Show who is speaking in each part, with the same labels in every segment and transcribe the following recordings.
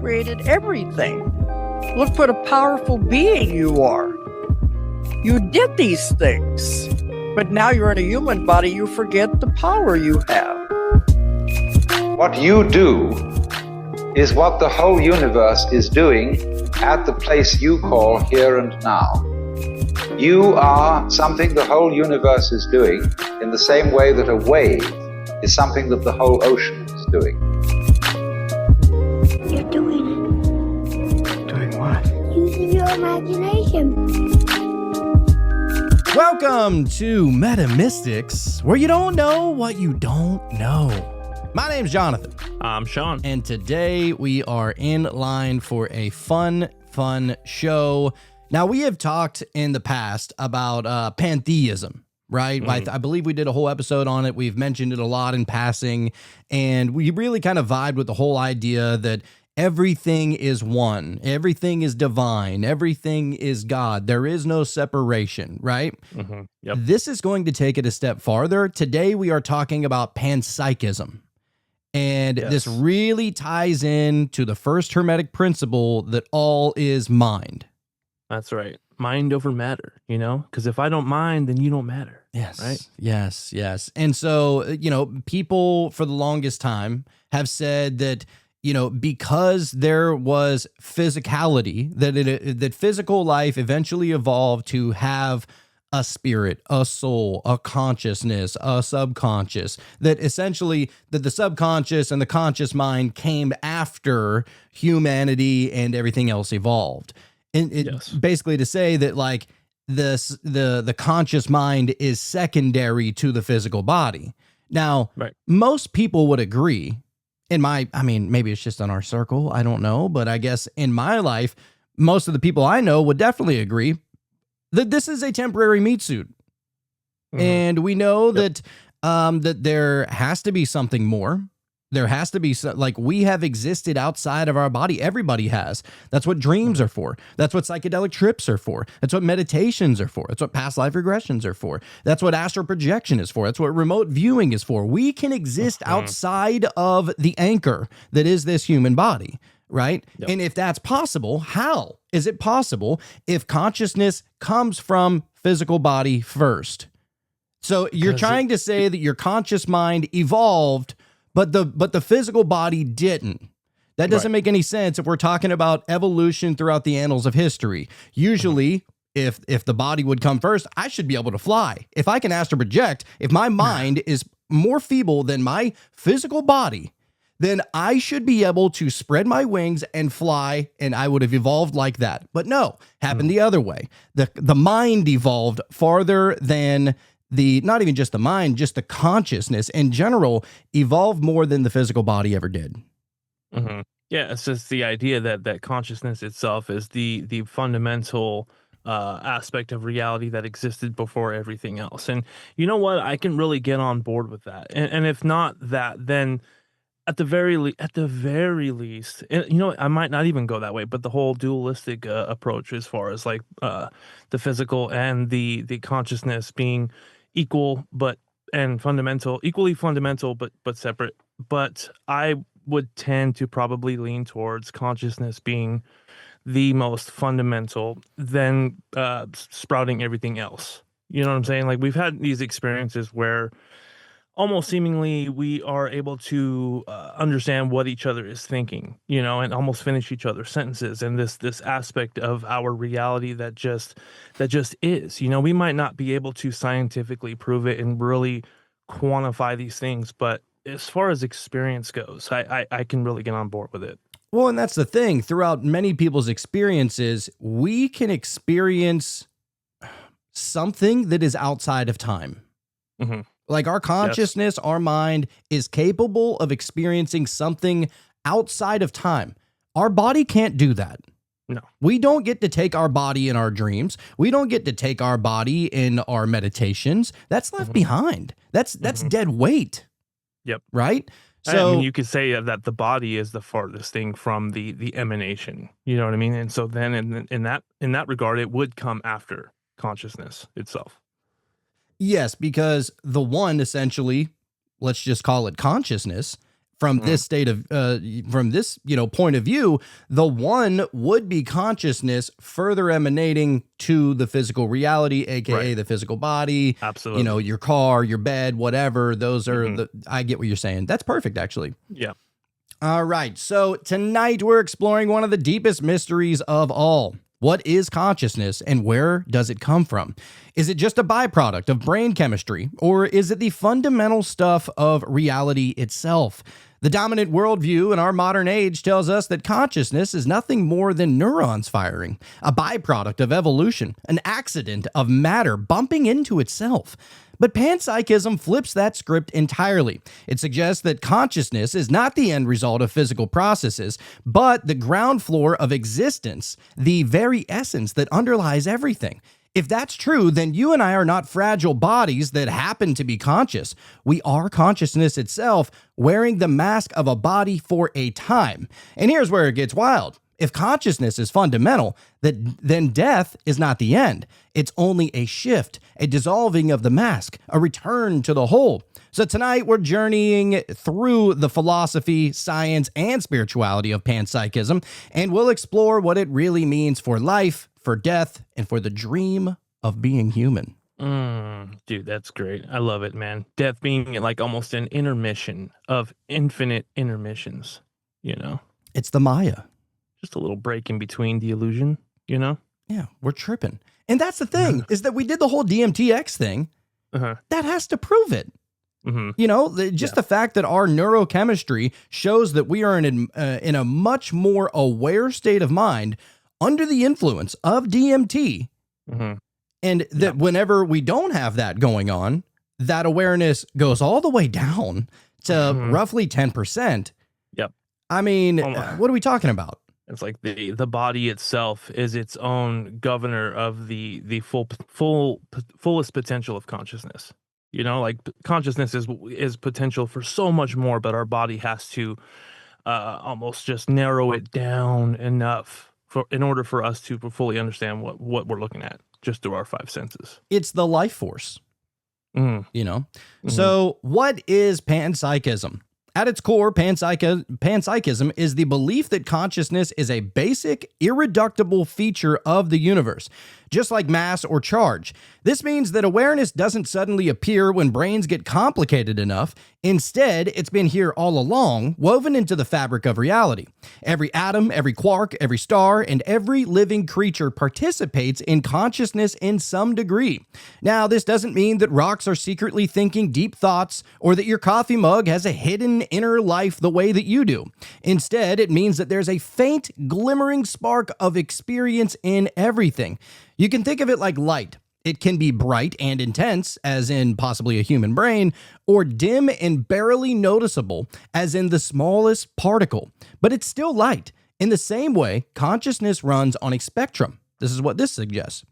Speaker 1: created everything. Look what a powerful being you are. You did these things, but now you're in a human body, you forget the power you have.
Speaker 2: What you do is what the whole universe is doing at the place you call here and now. You are something the whole universe is doing in the same way that a wave is something that the whole ocean is doing.
Speaker 3: You're doing it.
Speaker 4: Doing what?
Speaker 3: Using your imagination.
Speaker 4: Welcome to Meta Mystics, where you don't know what you don't know. My name's Jonathan.
Speaker 5: I'm Sean.
Speaker 4: And today we are in line for a fun show. Now, we have talked in the past about pantheism, right? I believe we did a whole episode on it. We've mentioned it a lot in passing, and we really kind of vibed with the whole idea that everything is one, everything is divine, everything is God. There is no separation, right?
Speaker 5: Yep.
Speaker 4: This is going to take it a step farther. Today, we are talking about panpsychism. And this really ties in to the first Hermetic principle that all is mind.
Speaker 5: That's right. Mind over matter, you know? Because if I don't mind, then you don't matter.
Speaker 4: Yes.
Speaker 5: Right?
Speaker 4: Yes. And so, people for the longest time have said that, because there was physicality, that physical life eventually evolved to have a spirit, a soul, a consciousness, a subconscious, that essentially that the subconscious and the conscious mind came after humanity and everything else evolved. And basically to say that like the conscious mind is secondary to the physical body. Now, most people would agree maybe it's just in our circle, I don't know, but I guess in my life, most of the people I know would definitely agree that this is a temporary meat suit. And we know that there has to be something more. There has to be we have existed outside of our body. Everybody has. That's what dreams are for. That's what psychedelic trips are for. That's what meditations are for. That's what past life regressions are for. That's what astral projection is for. That's what remote viewing is for. We can exist outside of the anchor that is this human body, right? Yep. And if that's possible, how is it possible if consciousness comes from physical body first? So you're trying to say that your conscious mind evolved, but the physical body didn't. That doesn't make any sense if we're talking about evolution throughout the annals of history. Usually, if the body would come first, I should be able to fly. If I can astral project, if my mind is more feeble than my physical body, then I should be able to spread my wings and fly, and I would have evolved like that. But no, happened the other way. The mind evolved farther than not even just the mind, just the consciousness in general evolved more than the physical body ever did.
Speaker 5: Mm-hmm. Yeah, it's just the idea that consciousness itself is the fundamental aspect of reality that existed before everything else. And you know what? I can really get on board with that. And if not that, then at the very least, I might not even go that way, but the whole dualistic approach as far as the physical and the consciousness being equally fundamental, but separate. But I would tend to probably lean towards consciousness being the most fundamental, then sprouting everything else. You know what I'm saying? Like, we've had these experiences where almost seemingly we are able to understand what each other is thinking, and almost finish each other's sentences. And this aspect of our reality that just is, we might not be able to scientifically prove it and really quantify these things, but as far as experience goes, I can really get on board with it.
Speaker 4: Well, and that's the thing. Throughout many people's experiences, we can experience something that is outside of time.
Speaker 5: Mm-hmm.
Speaker 4: Like our consciousness, our mind is capable of experiencing something outside of time. Our body can't do that.
Speaker 5: No.
Speaker 4: We don't get to take our body in our dreams. We don't get to take our body in our meditations. That's left behind. That's dead weight.
Speaker 5: Yep.
Speaker 4: Right?
Speaker 5: So I mean, you could say that the body is the farthest thing from the emanation. You know what I mean? And so then in that regard, it would come after consciousness itself.
Speaker 4: Yes, because the one essentially, let's just call it consciousness, from this state of from this point of view, the one would be consciousness further emanating to the physical reality, aka the physical body.
Speaker 5: Absolutely.
Speaker 4: Your car, your bed, whatever. Those are I get what you're saying. That's perfect, actually.
Speaker 5: Yeah.
Speaker 4: All right. So tonight we're exploring one of the deepest mysteries of all. What is consciousness and where does it come from? Is it just a byproduct of brain chemistry, or is it the fundamental stuff of reality itself? The dominant worldview in our modern age tells us that consciousness is nothing more than neurons firing, a byproduct of evolution, an accident of matter bumping into itself. But panpsychism flips that script entirely. It suggests that consciousness is not the end result of physical processes, but the ground floor of existence, the very essence that underlies everything. If that's true, then you and I are not fragile bodies that happen to be conscious. We are consciousness itself, wearing the mask of a body for a time. And here's where it gets wild. If consciousness is fundamental, then death is not the end. It's only a shift, a dissolving of the mask, a return to the whole. So tonight we're journeying through the philosophy, science, and spirituality of panpsychism, and we'll explore what it really means for life, for death, and for the dream of being human.
Speaker 5: Dude, that's great. I love it, man. Death being like almost an intermission of infinite intermissions,
Speaker 4: It's the Maya.
Speaker 5: Just a little break in between the illusion,
Speaker 4: Yeah, we're tripping. And that's the thing, is that we did the whole DMTX thing.
Speaker 5: Uh-huh.
Speaker 4: That has to prove it.
Speaker 5: Mm-hmm.
Speaker 4: The fact that our neurochemistry shows that we are in a much more aware state of mind under the influence of DMT.
Speaker 5: Mm-hmm.
Speaker 4: And that whenever we don't have that going on, that awareness goes all the way down to roughly 10%.
Speaker 5: Yep.
Speaker 4: I mean, what are we talking about?
Speaker 5: It's like the body itself is its own governor of the fullest potential of consciousness. Like consciousness is potential for so much more, but our body has to almost just narrow it down enough in order for us to fully understand what we're looking at just through our five senses.
Speaker 4: It's the life force.
Speaker 5: Mm-hmm.
Speaker 4: So what is panpsychism? At its core, panpsychism is the belief that consciousness is a basic, irreducible feature of the universe, just like mass or charge. This means that awareness doesn't suddenly appear when brains get complicated enough. Instead, it's been here all along, woven into the fabric of reality. Every atom, every quark, every star, and every living creature participates in consciousness in some degree. Now, this doesn't mean that rocks are secretly thinking deep thoughts or that your coffee mug has a hidden inner life the way that you do. Instead, it means that there's a faint, glimmering spark of experience in everything. You can think of it like light. It can be bright and intense, as in possibly a human brain, or dim and barely noticeable, as in the smallest particle. But it's still light. In the same way, consciousness runs on a spectrum. This is what this suggests.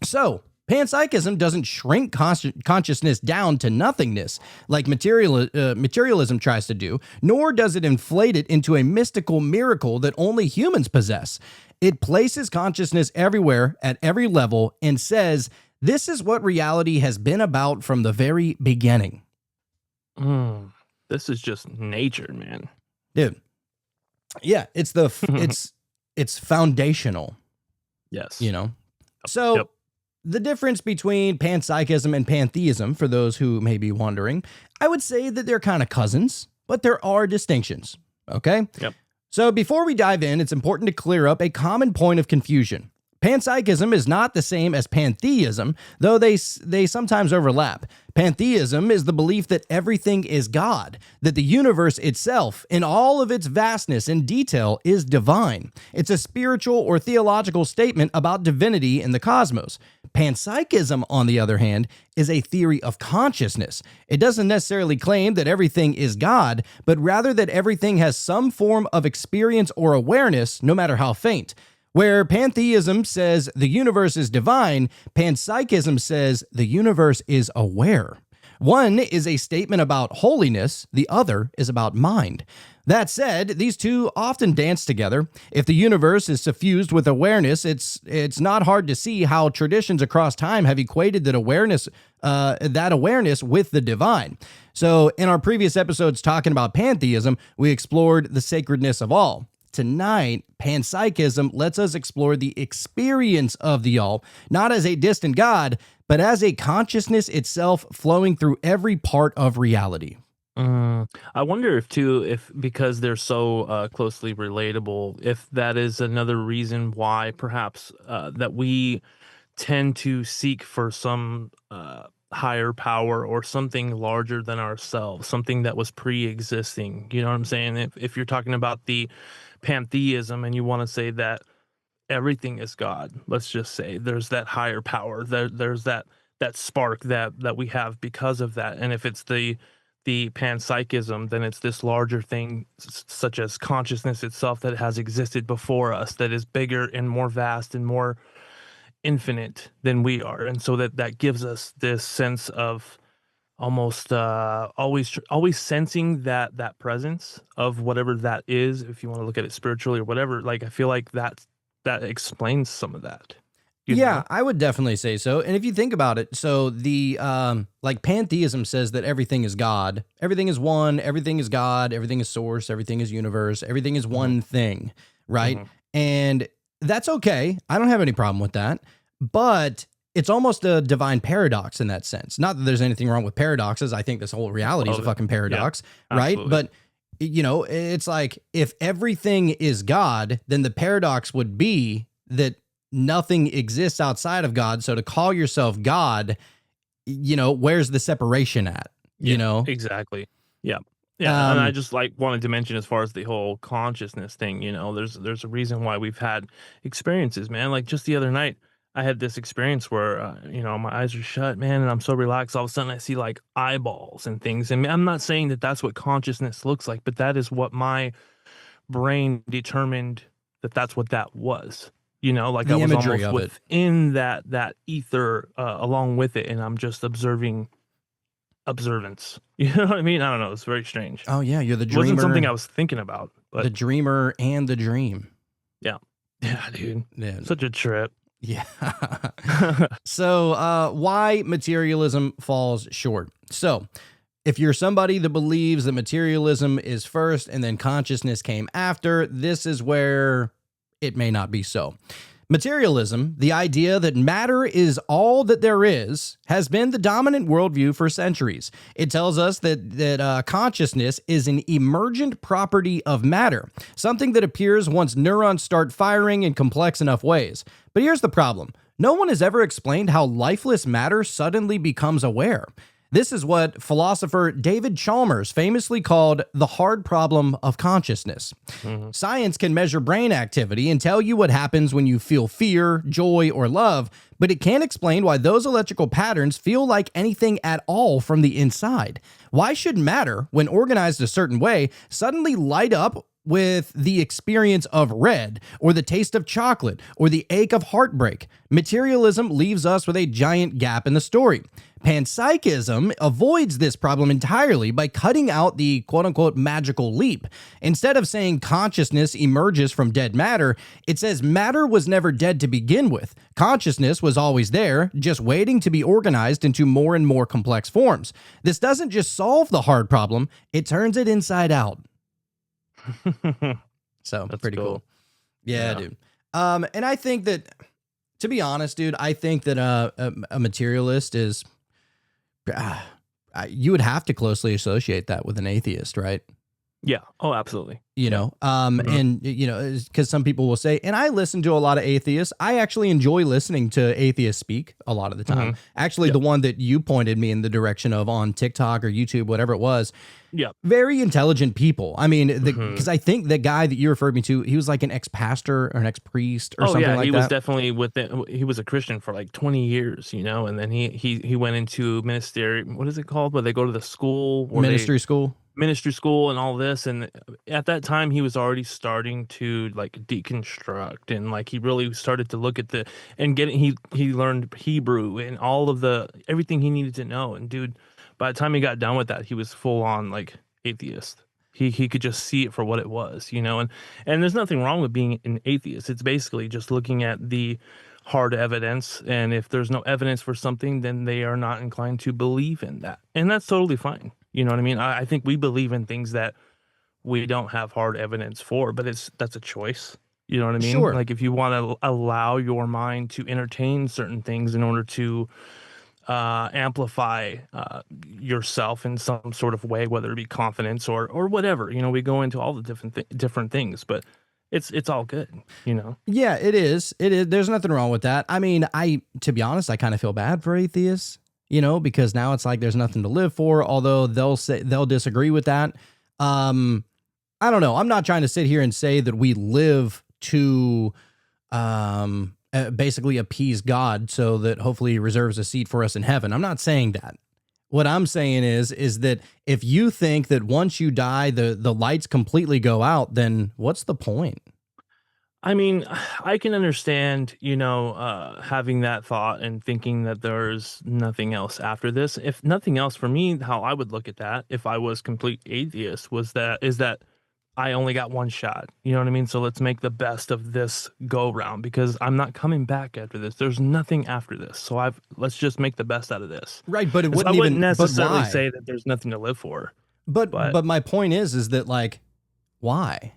Speaker 4: So, panpsychism doesn't shrink consciousness down to nothingness like materialism tries to do, nor does it inflate it into a mystical miracle that only humans possess. It places consciousness everywhere at every level and says, this is what reality has been about from the very beginning.
Speaker 5: This is just nature, man.
Speaker 4: Dude. Yeah, it's it's foundational.
Speaker 5: Yes.
Speaker 4: So the difference between panpsychism and pantheism, for those who may be wondering, I would say that they're kind of cousins, but there are distinctions. Okay?
Speaker 5: Yep.
Speaker 4: So before we dive in, it's important to clear up a common point of confusion. Panpsychism is not the same as pantheism, though they sometimes overlap. Pantheism is the belief that everything is God, that the universe itself, in all of its vastness and detail, is divine. It's a spiritual or theological statement about divinity in the cosmos. Panpsychism, on the other hand, is a theory of consciousness. It doesn't necessarily claim that everything is God, but rather that everything has some form of experience or awareness, no matter how faint. Where pantheism says the universe is divine, panpsychism says the universe is aware. One is a statement about holiness, the other is about mind. That said, these two often dance together. If the universe is suffused with awareness, it's not hard to see how traditions across time have equated that awareness with the divine. So in our previous episodes talking about pantheism, we explored the sacredness of all. Tonight, panpsychism lets us explore the experience of the all, not as a distant God, but as a consciousness itself flowing through every part of reality.
Speaker 5: I wonder if because they're so closely relatable, if that is another reason why perhaps that we tend to seek for some higher power or something larger than ourselves, something that was pre-existing. You know what I'm saying? If you're talking about the pantheism and you want to say that everything is God, let's just say there's that higher power, there's that spark that we have because of that. And if it's the panpsychism, then it's this larger thing such as consciousness itself that has existed before us, that is bigger and more vast and more infinite than we are. And so that gives us this sense of almost always sensing that presence of whatever that is, if you want to look at it spiritually or whatever. Like I feel like that explains some of that.
Speaker 4: Yeah, I would definitely say so. And if you think about it, so the like pantheism says that everything is God, everything is one, everything is God, everything is source, everything is universe, everything is one thing, right? And that's okay. I don't have any problem with that. But it's almost a divine paradox in that sense. Not that there's anything wrong with paradoxes. I think this whole reality is a fucking paradox, right?
Speaker 5: Absolutely.
Speaker 4: But it's like if everything is God, then the paradox would be that nothing exists outside of God. So to call yourself God, where's the separation at?
Speaker 5: Exactly. Yeah. Yeah. And I just wanted to mention, as far as the whole consciousness thing, there's a reason why we've had experiences, man. Like just the other night, I had this experience where, my eyes are shut, man, and I'm so relaxed. All of a sudden I see like eyeballs and things. And I'm not saying that that's what consciousness looks like, but that is what my brain determined that's what that was. Like
Speaker 4: The
Speaker 5: I was
Speaker 4: imagery
Speaker 5: almost
Speaker 4: of it.
Speaker 5: within that ether along with it, and I'm just observance. You know what I mean? I don't know. It's very strange.
Speaker 4: Oh yeah, you're the
Speaker 5: It
Speaker 4: dreamer.
Speaker 5: wasn't something I was thinking about, but
Speaker 4: the dreamer and the dream.
Speaker 5: yeah, dude,
Speaker 4: Yeah.
Speaker 5: such a trip.
Speaker 4: Yeah. So why materialism falls short. So if you're somebody that believes that materialism is first and then consciousness came after, this is where it may not be so. Materialism, the idea that matter is all that there is, has been the dominant worldview for centuries. It tells us that consciousness is an emergent property of matter, something that appears once neurons start firing in complex enough ways. But here's the problem. No one has ever explained how lifeless matter suddenly becomes aware. This is what philosopher David Chalmers famously called the hard problem of consciousness. Science can measure brain activity and tell you what happens when you feel fear, joy, or love, but it can't explain why those electrical patterns feel like anything at all from the inside. Why should matter, when organized a certain way, suddenly light up with the experience of red, or the taste of chocolate, or the ache of heartbreak? Materialism leaves us with a giant gap in the story. Panpsychism avoids this problem entirely by cutting out the quote-unquote magical leap. Instead of saying consciousness emerges from dead matter, it says matter was never dead to begin with. Consciousness was always there, just waiting to be organized into more and more complex forms. This doesn't just solve the hard problem, it turns it inside out. So
Speaker 5: That's
Speaker 4: pretty
Speaker 5: cool.
Speaker 4: cool. Yeah, dude. And I think that, to be honest, dude, I think that a materialist is, you would have to closely associate that with an atheist, right?
Speaker 5: Yeah. Oh, absolutely.
Speaker 4: And because some people will say, and I listen to a lot of atheists. I actually enjoy listening to atheists speak a lot of the time. Actually, the one that you pointed me in the direction of on TikTok or YouTube, whatever it was.
Speaker 5: Yeah.
Speaker 4: Very intelligent people. I mean, because I think the guy that you referred me to, he was like an ex-pastor or an ex-priest or something like that.
Speaker 5: He was definitely he was a Christian for like 20 years, and then he went into ministry. What is it called? Where they go to the school?
Speaker 4: Ministry school
Speaker 5: and all this. And at that time he was already starting to like deconstruct, and like he really started to look at he learned Hebrew and all of everything he needed to know. And dude, by the time he got done with that, he was full on like atheist. He could just see it for what it was, and there's nothing wrong with being an atheist. It's basically just looking at the hard evidence, and if there's no evidence for something, then they are not inclined to believe in that, and that's totally fine. You know what I mean? I think we believe in things that we don't have hard evidence for, but that's a choice. You know what I mean?
Speaker 4: Sure.
Speaker 5: Like if you want to allow your mind to entertain certain things in order to amplify yourself in some sort of way, whether it be confidence or whatever. We go into all the different things, but it's all good.
Speaker 4: Yeah, it is. It is. There's nothing wrong with that. I mean, to be honest, I kind of feel bad for atheists, because now it's like there's nothing to live for. Although they'll disagree with that. I don't know. I'm not trying to sit here and say that we live to basically appease God so that hopefully he reserves a seat for us in heaven. I'm not saying that. What I'm saying is that if you think that once you die, the lights completely go out, then what's the point?
Speaker 5: I mean, I can understand, having that thought and thinking that there's nothing else after this. If nothing else, for me, how I would look at that if I was complete atheist is that I only got one shot. You know what I mean? So let's make the best of this go round, because I'm not coming back after this. There's nothing after this. So let's just make the best out of this.
Speaker 4: Right, but
Speaker 5: I wouldn't necessarily say that there's nothing to live for.
Speaker 4: But my point is that, like, why?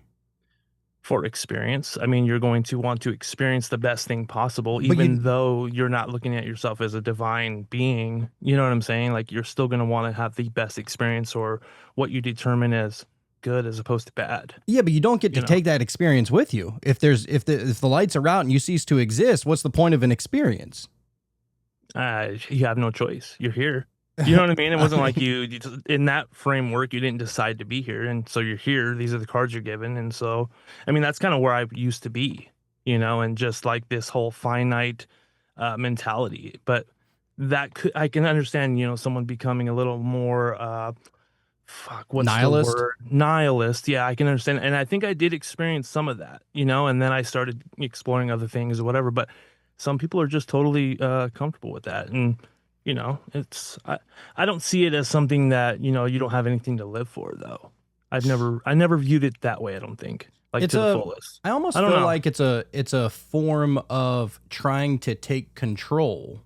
Speaker 5: For experience. I mean, you're going to want to experience the best thing possible, even though you're not looking at yourself as a divine being. You know what I'm saying? Like, you're still going to want to have the best experience, or what you determine as good as opposed to bad.
Speaker 4: Yeah, but you don't get to take that experience with you. If the lights are out and you cease to exist, what's the point of an experience?
Speaker 5: You have no choice. You're here. You know what I mean? It wasn't like you just, in that framework, you didn't decide to be here. And so you're here. These are the cards you're given. And so, I mean, that's kind of where I used to be, and just like this whole finite mentality. But I can understand, someone becoming a little more, what's
Speaker 4: nihilist?
Speaker 5: the word? Nihilist. Yeah, I can understand. And I think I did experience some of that, and then I started exploring other things or whatever. But some people are just totally comfortable with that. And I don't see it as something that, you don't have anything to live for, though. I never viewed it that way. I don't think, like, it's to the fullest.
Speaker 4: I almost feel like it's a form of trying to take control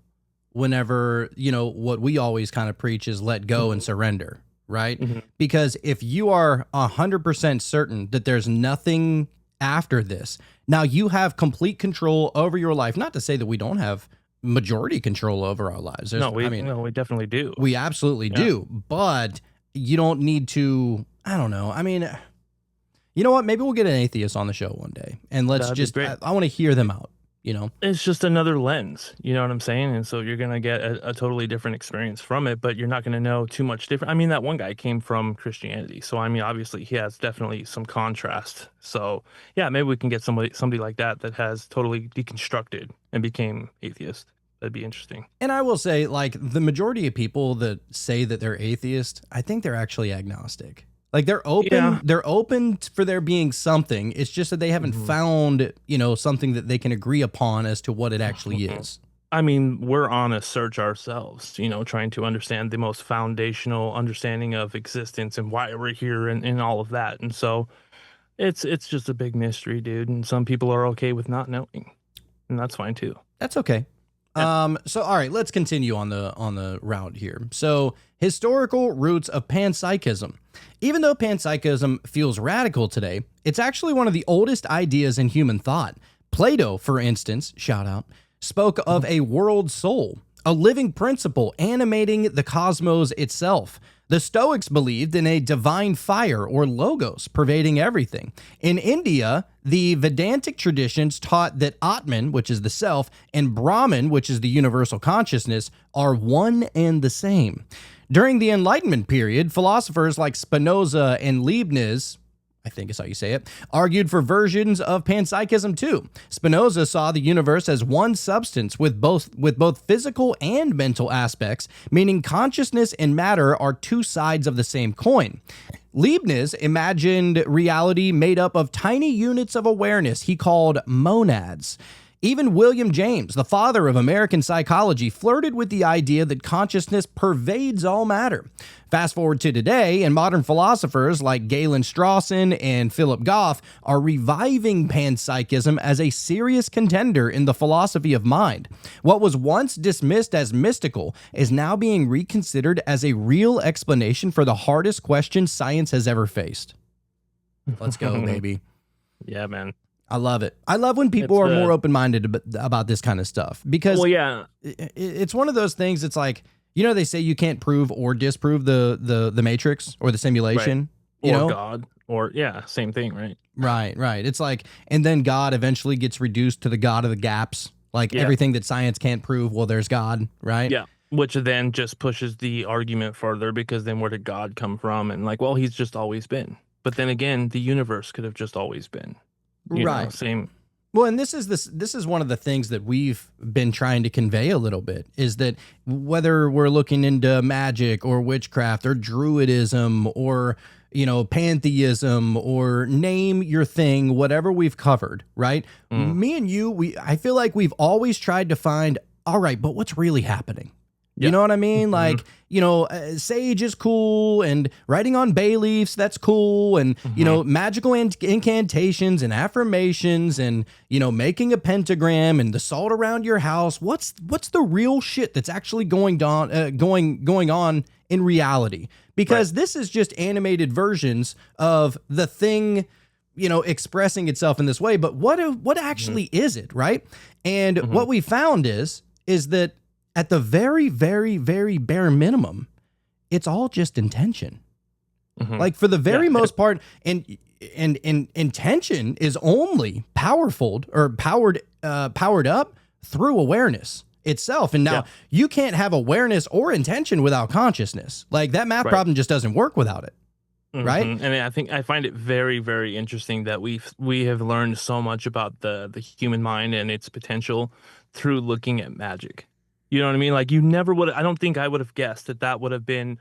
Speaker 4: whenever, what we always kind of preach is let go and surrender, right? Mm-hmm. Because if you are 100% certain that there's nothing after this, now you have complete control over your life. Not to say that we don't have majority control over our lives.
Speaker 5: We definitely do.
Speaker 4: We absolutely do. But you don't need to, I don't know. I mean, you know what? Maybe we'll get an atheist on the show one day, and I want to hear them out.
Speaker 5: It's just another lens. You know what I'm saying? And so you're going to get a totally different experience from it, but you're not going to know too much different. I mean, that one guy came from Christianity. So, I mean, obviously he has definitely some contrast. So yeah, maybe we can get somebody like that has totally deconstructed and became atheist. That'd be interesting. And
Speaker 4: I will say, like, the majority of people that say that they're atheist, I think they're actually agnostic. Like, they're open. Yeah. They're open for there being something. It's just that they haven't found, something that they can agree upon as to what it actually is.
Speaker 5: I mean, we're on a search ourselves, trying to understand the most foundational understanding of existence and why we're here and all of that. And so it's just a big mystery, dude. And some people are okay with not knowing, and that's fine too.
Speaker 4: That's okay. So all right, let's continue on the route here. So, historical roots of panpsychism. Even though panpsychism feels radical today, it's actually one of the oldest ideas in human thought. Plato, for instance, shout out, spoke of a world soul, a living principle animating the cosmos itself. The Stoics believed in a divine fire or logos pervading everything. In India, the Vedantic traditions taught that Atman, which is the self, and Brahman, which is the universal consciousness, are one and the same. During the Enlightenment period, philosophers like Spinoza and Leibniz, I think is how you say it, argued for versions of panpsychism too. Spinoza saw the universe as one substance with both physical and mental aspects, meaning consciousness and matter are two sides of the same coin. Leibniz imagined reality made up of tiny units of awareness he called monads. Even William James, the father of American psychology, flirted with the idea that consciousness pervades all matter. Fast forward to today, and modern philosophers like Galen Strawson and Philip Goff are reviving panpsychism as a serious contender in the philosophy of mind. What was once dismissed as mystical is now being reconsidered as a real explanation for the hardest question science has ever faced. Let's go, baby.
Speaker 5: Yeah, man.
Speaker 4: I love it. I love when people are more open-minded about this kind of stuff, because it's one of those things. It's like, you know, they say you can't prove or disprove the Matrix or the simulation,
Speaker 5: right.
Speaker 4: You know?
Speaker 5: God, or same thing, right?
Speaker 4: Right. It's like, and then God eventually gets reduced to the God of the gaps, like everything that science can't prove. Well, there's God, right?
Speaker 5: Yeah. Which then just pushes the argument further, because then where did God come from? And like, well, he's just always been. But then again, the universe could have just always been. You know, same.
Speaker 4: Well, and this is one of the things that we've been trying to convey a little bit, is that whether we're looking into magic or witchcraft or druidism or, you know, pantheism, or name your thing, whatever we've covered, right? Me and you, I feel like we've always tried to find, all right, but what's really happening? You know what I mean? Like, you know, sage is cool, and writing on bay leaves, that's cool. And, you know, magical incantations and affirmations, and, you know, making a pentagram and the salt around your house. What's the real shit that's actually going on in reality? Because this is just animated versions of the thing, you know, expressing itself in this way. But what actually is it, right? And what we found is that at the very, very, very bare minimum, it's all just intention. Like, for the very most part, and intention is only powered up through awareness itself. And now you can't have awareness or intention without consciousness. Like, that math problem just doesn't work without it. Right.
Speaker 5: And I find it very, very interesting that we have learned so much about the human mind and its potential through looking at magic. You know what I mean? Like, you never would. I don't think I would have guessed that would have been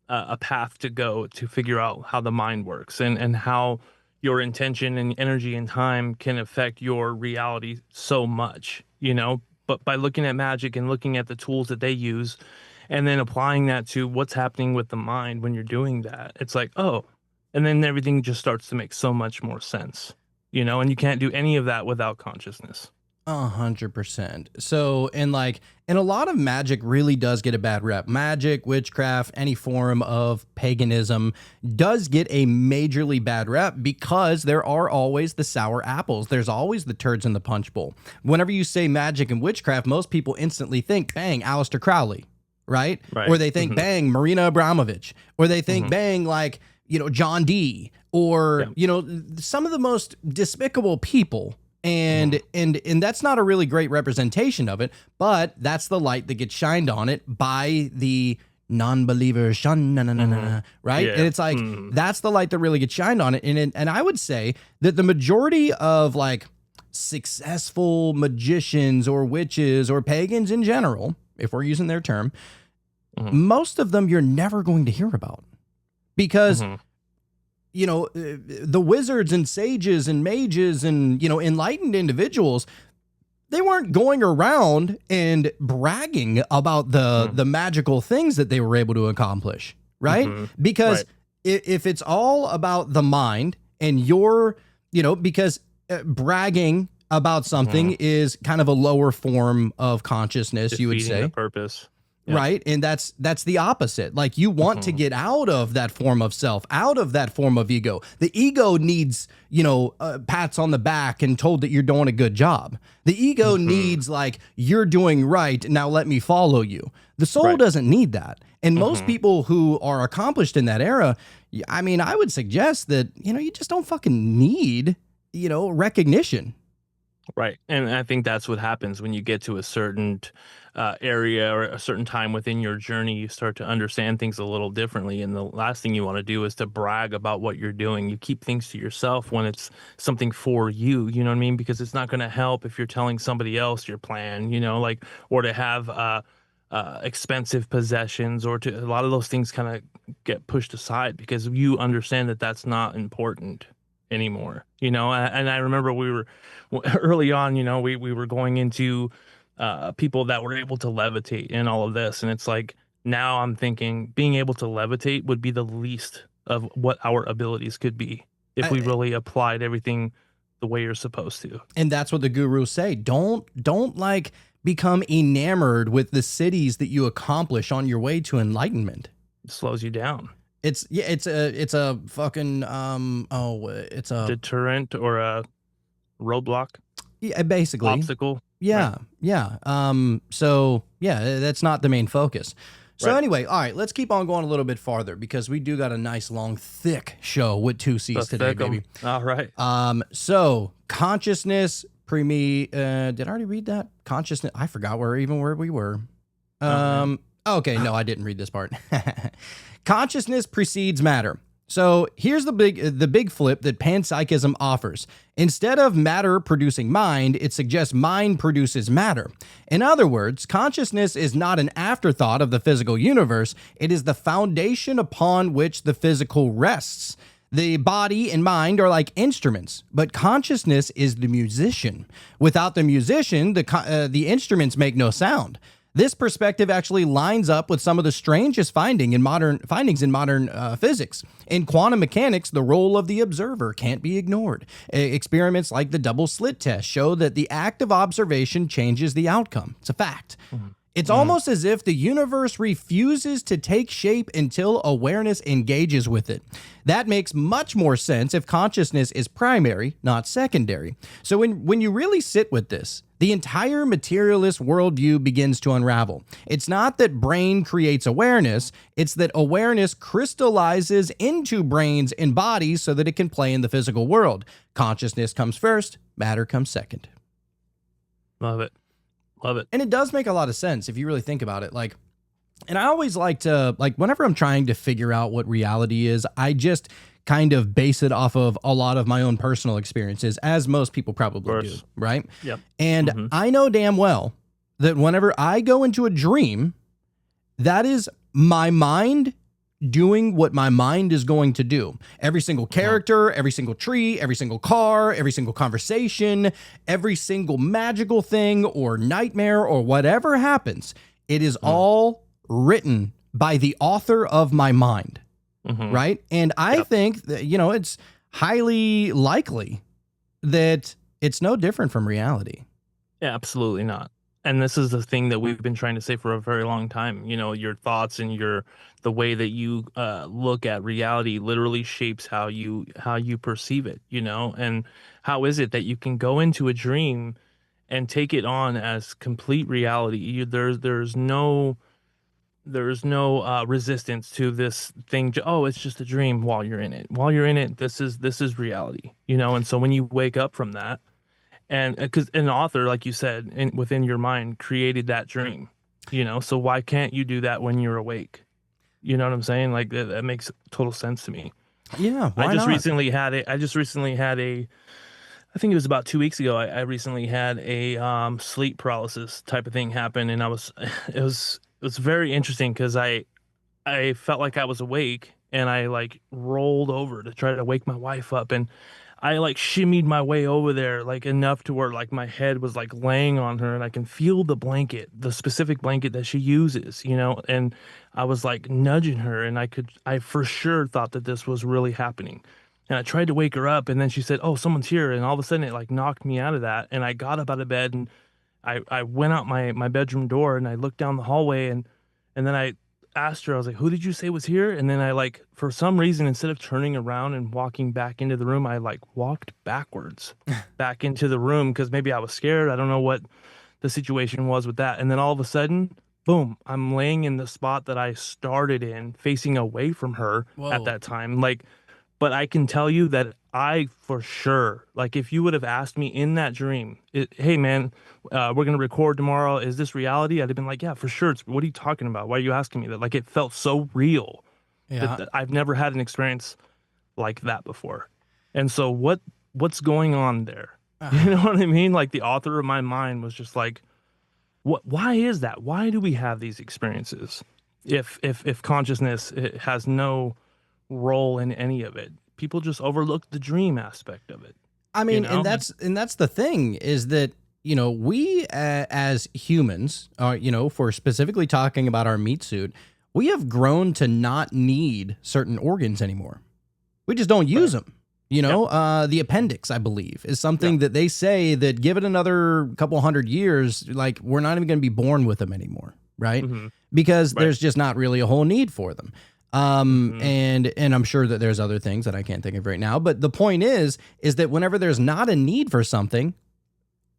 Speaker 5: a path to go to figure out how the mind works, and how your intention and energy and time can affect your reality so much, you know. But by looking at magic and looking at the tools that they use, and then applying that to what's happening with the mind when you're doing that, it's like, oh, and then everything just starts to make so much more sense, you know. And you can't do any of that without consciousness.
Speaker 4: 100%. So, and a lot of magic really does get a bad rep. Magic, witchcraft, any form of paganism does get a majorly bad rep, because there are always the sour apples. There's always the turds in the punch bowl. Whenever you say magic and witchcraft, most people instantly think, bang, Aleister Crowley, right? Or they think, bang, Marina Abramovich, or they think, bang, like, you know, John Dee, or, you know, some of the most despicable people. And that's not a really great representation of it, but that's the light that gets shined on it by the non-believers, right? And it's like, that's the light that really gets shined on it. And I would say that the majority of, like, successful magicians or witches or pagans in general, if we're using their term, most of them you're never going to hear about, because you know, the wizards and sages and mages and, you know, enlightened individuals, they weren't going around and bragging about the magical things that they were able to accomplish, right? Because if it's all about the mind, and you're, you know, because bragging about something is kind of a lower form of consciousness, you would say.
Speaker 5: The purpose.
Speaker 4: Right. And that's the opposite. Like, you want to get out of that form of self, out of that form of ego. The ego needs, you know, pats on the back and told that you're doing a good job. The ego needs, like, you're doing right, now let me follow you. The soul doesn't need that. And most people who are accomplished in that era, I mean, I would suggest that, you know, you just don't fucking need, you know, recognition.
Speaker 5: Right. And I think that's what happens when you get to a certain area or a certain time within your journey. You start to understand things a little differently. And the last thing you want to do is to brag about what you're doing. You keep things to yourself when it's something for you, you know what I mean? Because it's not going to help if you're telling somebody else your plan, you know, like, or to have expensive possessions, or to, a lot of those things kind of get pushed aside because you understand that that's not important. anymore, you know. And I remember we were early on, you know, we were going into people that were able to levitate and all of this, and it's like now I'm thinking being able to levitate would be the least of what our abilities could be if we really applied everything the way you're supposed to.
Speaker 4: And that's what the gurus say. Don't like become enamored with the cities that you accomplish on your way to enlightenment.
Speaker 5: It slows you down.
Speaker 4: It's a fucking it's a
Speaker 5: deterrent or a roadblock.
Speaker 4: Yeah, basically
Speaker 5: obstacle.
Speaker 4: Yeah, right. Yeah. So yeah, that's not the main focus. So anyway, all right, let's keep on going a little bit farther because we do got a nice long thick show with 2 C's today, baby.
Speaker 5: All right.
Speaker 4: So consciousness did I already read that? Consciousness, I forgot where we were. Okay, no, I didn't read this part. Consciousness precedes matter. So here's the big flip that panpsychism offers. Instead of matter producing mind, it suggests mind produces matter. In other words, consciousness is not an afterthought of the physical universe. It is the foundation upon which the physical rests. The body and mind are like instruments, but consciousness is the musician. Without the musician, the instruments make no sound. This perspective actually lines up with some of the strangest findings in modern physics. In quantum mechanics, the role of the observer can't be ignored. Experiments like the double slit test show that the act of observation changes the outcome. It's a fact. It's almost as if the universe refuses to take shape until awareness engages with it. That makes much more sense if consciousness is primary, not secondary. So when you really sit with this, the entire materialist worldview begins to unravel. It's not that brain creates awareness, it's that awareness crystallizes into brains and bodies so that it can play in the physical world. Consciousness comes first, matter comes second.
Speaker 5: Love it. Love it.
Speaker 4: And it does make a lot of sense if you really think about it. Like, and I always like to, like, whenever I'm trying to figure out what reality is, I just kind of base it off of a lot of my own personal experiences, as most people probably do, right?
Speaker 5: Yep.
Speaker 4: And I know damn well that whenever I go into a dream, that is my mind doing what my mind is going to do. Every single character, every single tree, every single car, every single conversation, every single magical thing or nightmare or whatever happens, it is all written by the author of my mind, right? And I think that, you know, it's highly likely that it's no different from reality.
Speaker 5: Yeah, absolutely not. And this is the thing that we've been trying to say for a very long time. You know, your thoughts and the way that you look at reality literally shapes how you perceive it, you know? And how is it that you can go into a dream and take it on as complete reality? There's no resistance to this thing. Oh, it's just a dream while you're in it. While you're in it, this is reality, you know? And so when you wake up from that, and because an author, like you said, within your mind created that dream, you know, so why can't you do that when you're awake? You know what I'm saying? Like that makes total sense to me.
Speaker 4: Yeah.
Speaker 5: I just recently had a, I think it was about 2 weeks ago. I recently had a sleep paralysis type of thing happen. And it was very interesting because I felt like I was awake and I like rolled over to try to wake my wife up, and I like shimmied my way over there like enough to where like my head was like laying on her and I can feel the blanket, the specific blanket that she uses, you know, and I was like nudging her and I for sure thought that this was really happening. And I tried to wake her up and then she said, "Oh, someone's here." And all of a sudden it like knocked me out of that. And I got up out of bed and I went out my bedroom door and I looked down the hallway and then I asked her, I was like, "Who did you say was here?" And then I like, for some reason, instead of turning around and walking back into the room, I like walked backwards back into the room because maybe I was scared. I don't know what the situation was with that. And then all of a sudden, boom, I'm laying in the spot that I started in, facing away from her at that time. Like, but I can tell you that I for sure, like if you would have asked me in that dream, "Hey man, we're going to record tomorrow. Is this reality?" I'd have been like, "Yeah, for sure. What are you talking about? Why are you asking me that?" Like it felt so real.
Speaker 4: Yeah.
Speaker 5: That I've never had an experience like that before. And so what's going on there? You know what I mean? Like the author of my mind was just like, why is that? Why do we have these experiences if consciousness has no role in any of it? people just overlook the dream aspect of it.
Speaker 4: I mean,
Speaker 5: You know?
Speaker 4: and that's the thing is that, you know, we as humans, you know, for specifically talking about our meat suit, we have grown to not need certain organs anymore. We just don't use them. You know, the appendix, I believe, is something that they say that give it another couple hundred years, like we're not even going to be born with them anymore, right? Because there's just not really a whole need for them. And I'm sure that there's other things that I can't think of right now. But the point is that whenever there's not a need for something,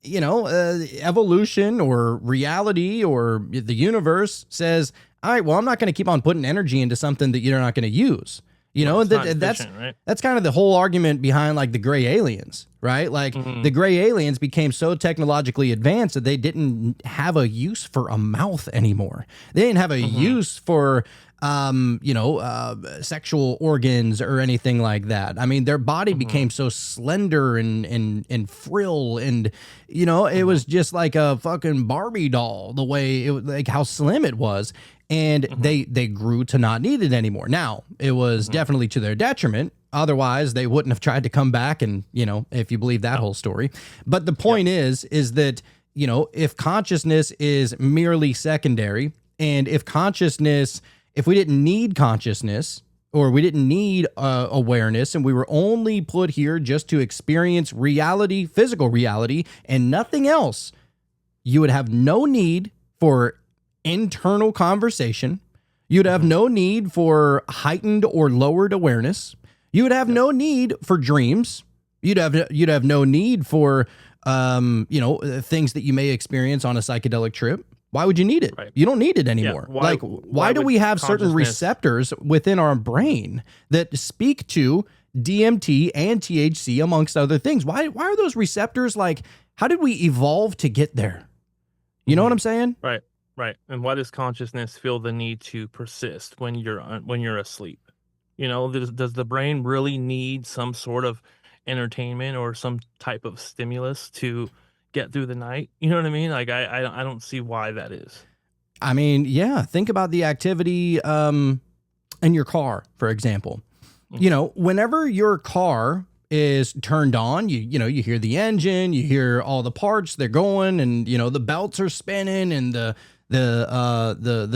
Speaker 4: you know, evolution or reality or the universe says, all right, well, I'm not going to keep on putting energy into something that you're not going to use. You know, that's kind of the whole argument behind like the gray aliens, right? Like the gray aliens became so technologically advanced that they didn't have a use for a mouth anymore. They didn't have a use for, you know, sexual organs or anything like that. I mean, their body became so slender and frill, and you know, it was just like a fucking Barbie doll. The way it was, like how slim it was. And they grew to not need it anymore. Now, it was definitely to their detriment. Otherwise, they wouldn't have tried to come back and, you know, if you believe that whole story. But the point is that, you know, if consciousness is merely secondary, and if we didn't need consciousness, or we didn't need awareness, and we were only put here just to experience reality, physical reality, and nothing else, you would have no need for internal conversation. You'd have no need for heightened or lowered awareness. You would have no need for dreams. You'd have no need for you know, things that you may experience on a psychedelic trip. Why would you need it? You don't need it anymore.
Speaker 5: Yeah.
Speaker 4: Why do we have certain receptors within our brain that speak to DMT and THC amongst other things? Why are those receptors like, how did we evolve to get there? You know what I'm saying?
Speaker 5: Right. And why does consciousness feel the need to persist when you're asleep? You know, does the brain really need some sort of entertainment or some type of stimulus to get through the night? You know what I mean? Like I don't see why that is.
Speaker 4: I mean, yeah, think about the activity in your car, for example. You know, whenever your car is turned on, you know, you hear the engine, you hear all the parts, they're going, and you know, the belts are spinning, and the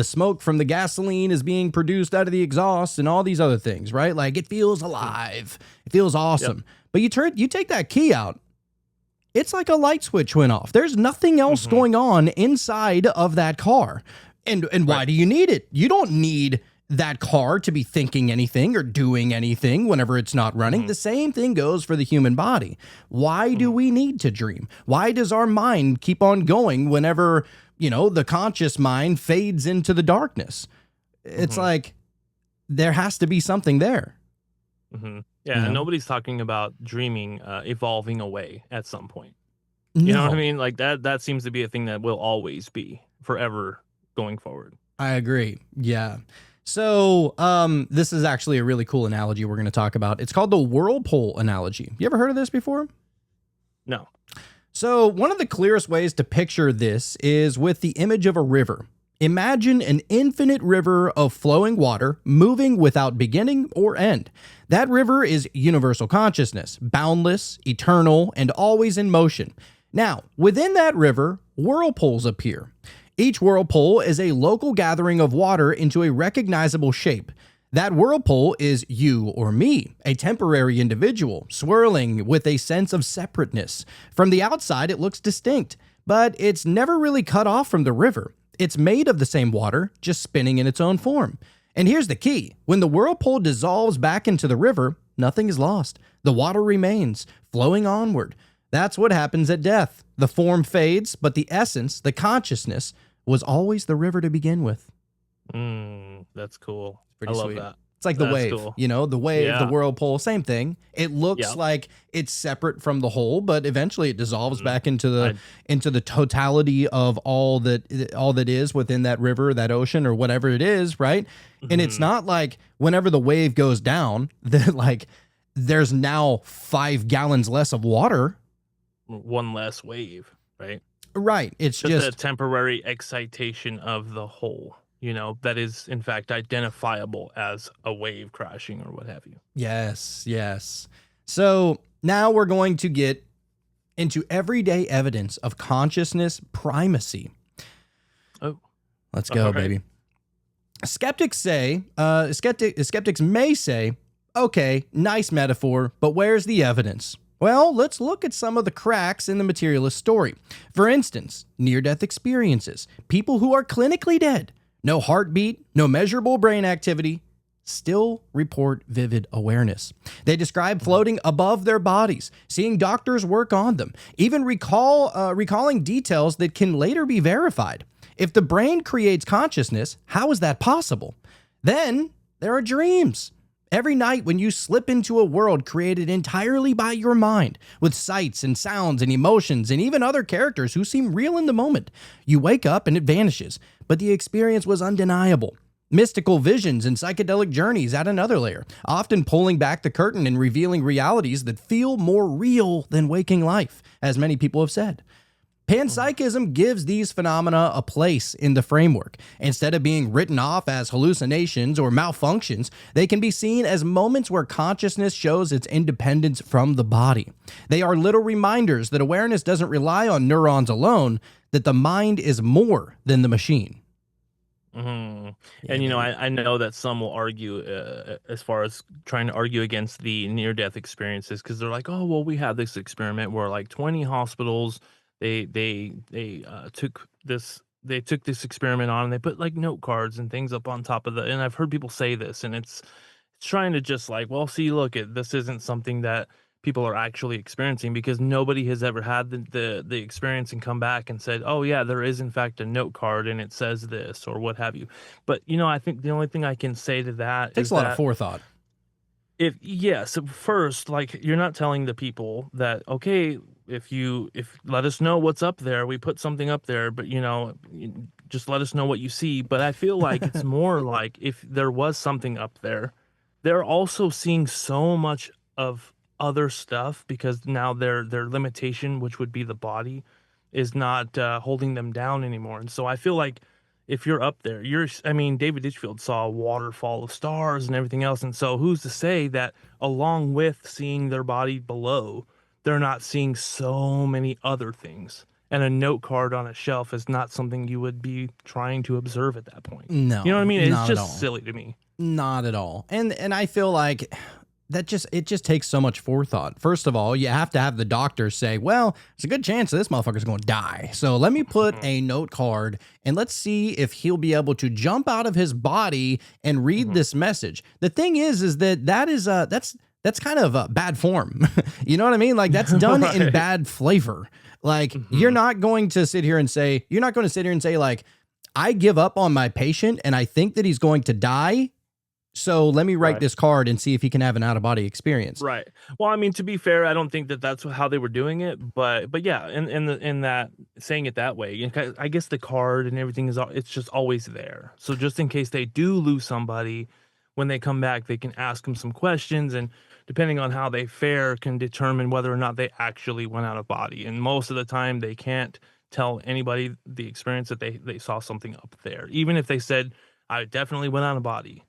Speaker 4: smoke from the gasoline is being produced out of the exhaust and all these other things, right? Like it feels alive. It feels awesome. But you take that key out, it's like a light switch went off. There's nothing else going on inside of that car. And why do you need it? You don't need that car to be thinking anything or doing anything whenever it's not running. The same thing goes for the human body. Why do we need to dream? Why does our mind keep on going whenever, you know, the conscious mind fades into the darkness? It's like there has to be something there.
Speaker 5: Yeah, and nobody's talking about dreaming evolving away at some point. You know what I mean? Like that seems to be a thing that will always be forever going forward.
Speaker 4: I agree. Yeah. So this is actually a really cool analogy we're going to talk about. It's called the whirlpool analogy. You ever heard of this before?
Speaker 5: No.
Speaker 4: So one of the clearest ways to picture this is with the image of a river. Imagine an infinite river of flowing water moving without beginning or end. That river is universal consciousness, boundless, eternal, and always in motion. Now, within that river, whirlpools appear. Each whirlpool is a local gathering of water into a recognizable shape. That whirlpool is you or me, a temporary individual, swirling with a sense of separateness. From the outside, it looks distinct, but it's never really cut off from the river. It's made of the same water, just spinning in its own form. And here's the key. When the whirlpool dissolves back into the river, nothing is lost. The water remains, flowing onward. That's what happens at death. The form fades, but the essence, the consciousness, was always the river to begin with.
Speaker 5: That's cool.
Speaker 4: Pretty
Speaker 5: I love
Speaker 4: sweet.
Speaker 5: that.
Speaker 4: It's like the
Speaker 5: That's
Speaker 4: wave,
Speaker 5: cool.
Speaker 4: you know, the wave, the whirlpool, same thing. It looks
Speaker 5: Yep.
Speaker 4: like it's separate from the whole, but eventually it dissolves back into the totality of all that is within that river, that ocean, or whatever it is, right? And it's not like whenever the wave goes down, that like there's now 5 gallons less of water.
Speaker 5: One less wave, right?
Speaker 4: Right. It's
Speaker 5: Just a temporary excitation of the whole. that is in fact identifiable as a wave crashing or what have you.
Speaker 4: Yes, yes. So now we're going to get into everyday evidence of consciousness primacy.
Speaker 5: Oh,
Speaker 4: let's go,
Speaker 5: right.
Speaker 4: baby. Skeptics may say, okay, nice metaphor, but where's the evidence? Well, let's look at some of the cracks in the materialist story. For instance, near-death experiences. People who are clinically dead, no heartbeat, no measurable brain activity, still report vivid awareness. They describe floating above their bodies, seeing doctors work on them, even recalling details that can later be verified. If the brain creates consciousness, how is that possible? Then there are dreams. Every night when you slip into a world created entirely by your mind, with sights and sounds and emotions and even other characters who seem real in the moment, you wake up and it vanishes, but the experience was undeniable. Mystical visions and psychedelic journeys add another layer, often pulling back the curtain and revealing realities that feel more real than waking life, as many people have said. Panpsychism gives these phenomena a place in the framework. Instead of being written off as hallucinations or malfunctions, they can be seen as moments where consciousness shows its independence from the body. They are little reminders that awareness doesn't rely on neurons alone, that the mind is more than the machine.
Speaker 5: Mm-hmm. And I know that some will argue as far as trying to argue against the near-death experiences, because they're like, oh well, we had this experiment where like 20 hospitals they took this experiment on, and they put like note cards and things up on top of and I've heard people say this, and it's trying to just like, well, see, look, this isn't something that people are actually experiencing, because nobody has ever had the experience and come back and said, oh yeah, there is in fact a note card and it says this or what have you. But I think the only thing I can say to that
Speaker 4: Takes a lot of forethought.
Speaker 5: So first, like, you're not telling the people that, okay, if let us know what's up there, we put something up there, but just let us know what you see. But I feel like it's more like, if there was something up there, they're also seeing so much of other stuff, because now their limitation, which would be the body, is not holding them down anymore. And so I feel like if you're up there, David Ditchfield saw a waterfall of stars and everything else. And so who's to say that along with seeing their body below, they're not seeing so many other things? And a note card on a shelf is not something you would be trying to observe at that point.
Speaker 4: No,
Speaker 5: you know what I mean?
Speaker 4: not
Speaker 5: It's
Speaker 4: at all.
Speaker 5: just silly to me.
Speaker 4: Not at all. And I feel like it just takes so much forethought. First of all, you have to have the doctor say, well, there's a good chance that this motherfucker's going to die. So let me put a note card and let's see if he'll be able to jump out of his body and read this message. The thing is that's kind of bad form. You know what I mean? Like, that's done
Speaker 5: Right.
Speaker 4: in bad flavor. Like, you're not going to sit here and say, like, I give up on my patient and I think that he's going to die, so let me write
Speaker 5: Right.
Speaker 4: this card and see if he can have an out-of-body experience.
Speaker 5: Right. Well, I mean, to be fair, I don't think that that's how they were doing it, but yeah, in that, saying it that way, I guess the card and everything it's just always there. So just in case they do lose somebody, when they come back, they can ask them some questions, and depending on how they fare, can determine whether or not they actually went out of body. And most of the time, they can't tell anybody the experience that they saw something up there, even if they said, I definitely went out of body.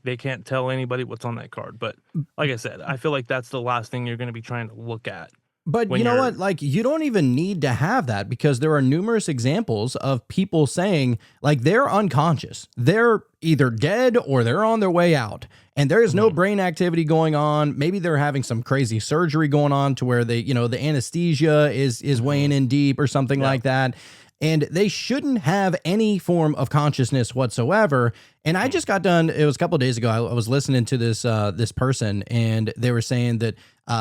Speaker 5: They can't tell anybody what's on that card. But like I said, I feel like that's the last thing you're going to be trying to look at.
Speaker 4: But you know what? Like, you don't even need to have that, because there are numerous examples of people saying, like, they're unconscious. They're either dead or they're on their way out, and there is no brain activity going on. Maybe they're having some crazy surgery going on to where the anesthesia is weighing in deep or something like that. And they shouldn't have any form of consciousness whatsoever. And I just got done, it was a couple of days ago, I was listening to this person, and they were saying that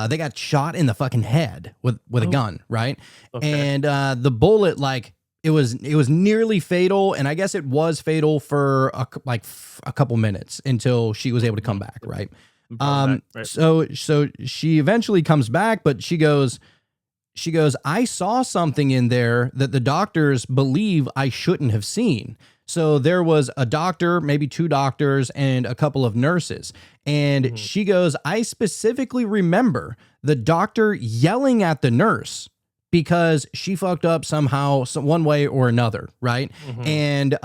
Speaker 4: they got shot in the fucking head with a gun, right?
Speaker 5: Okay.
Speaker 4: And the bullet, like, it was nearly fatal, and I guess it was fatal for a couple minutes until she was able to come back, right?
Speaker 5: Right.
Speaker 4: So she eventually comes back, but she goes, I saw something in there that the doctors believe I shouldn't have seen. So there was a doctor, maybe two doctors, and a couple of nurses. And she goes, I specifically remember the doctor yelling at the nurse because she fucked up somehow, one way or another, right? And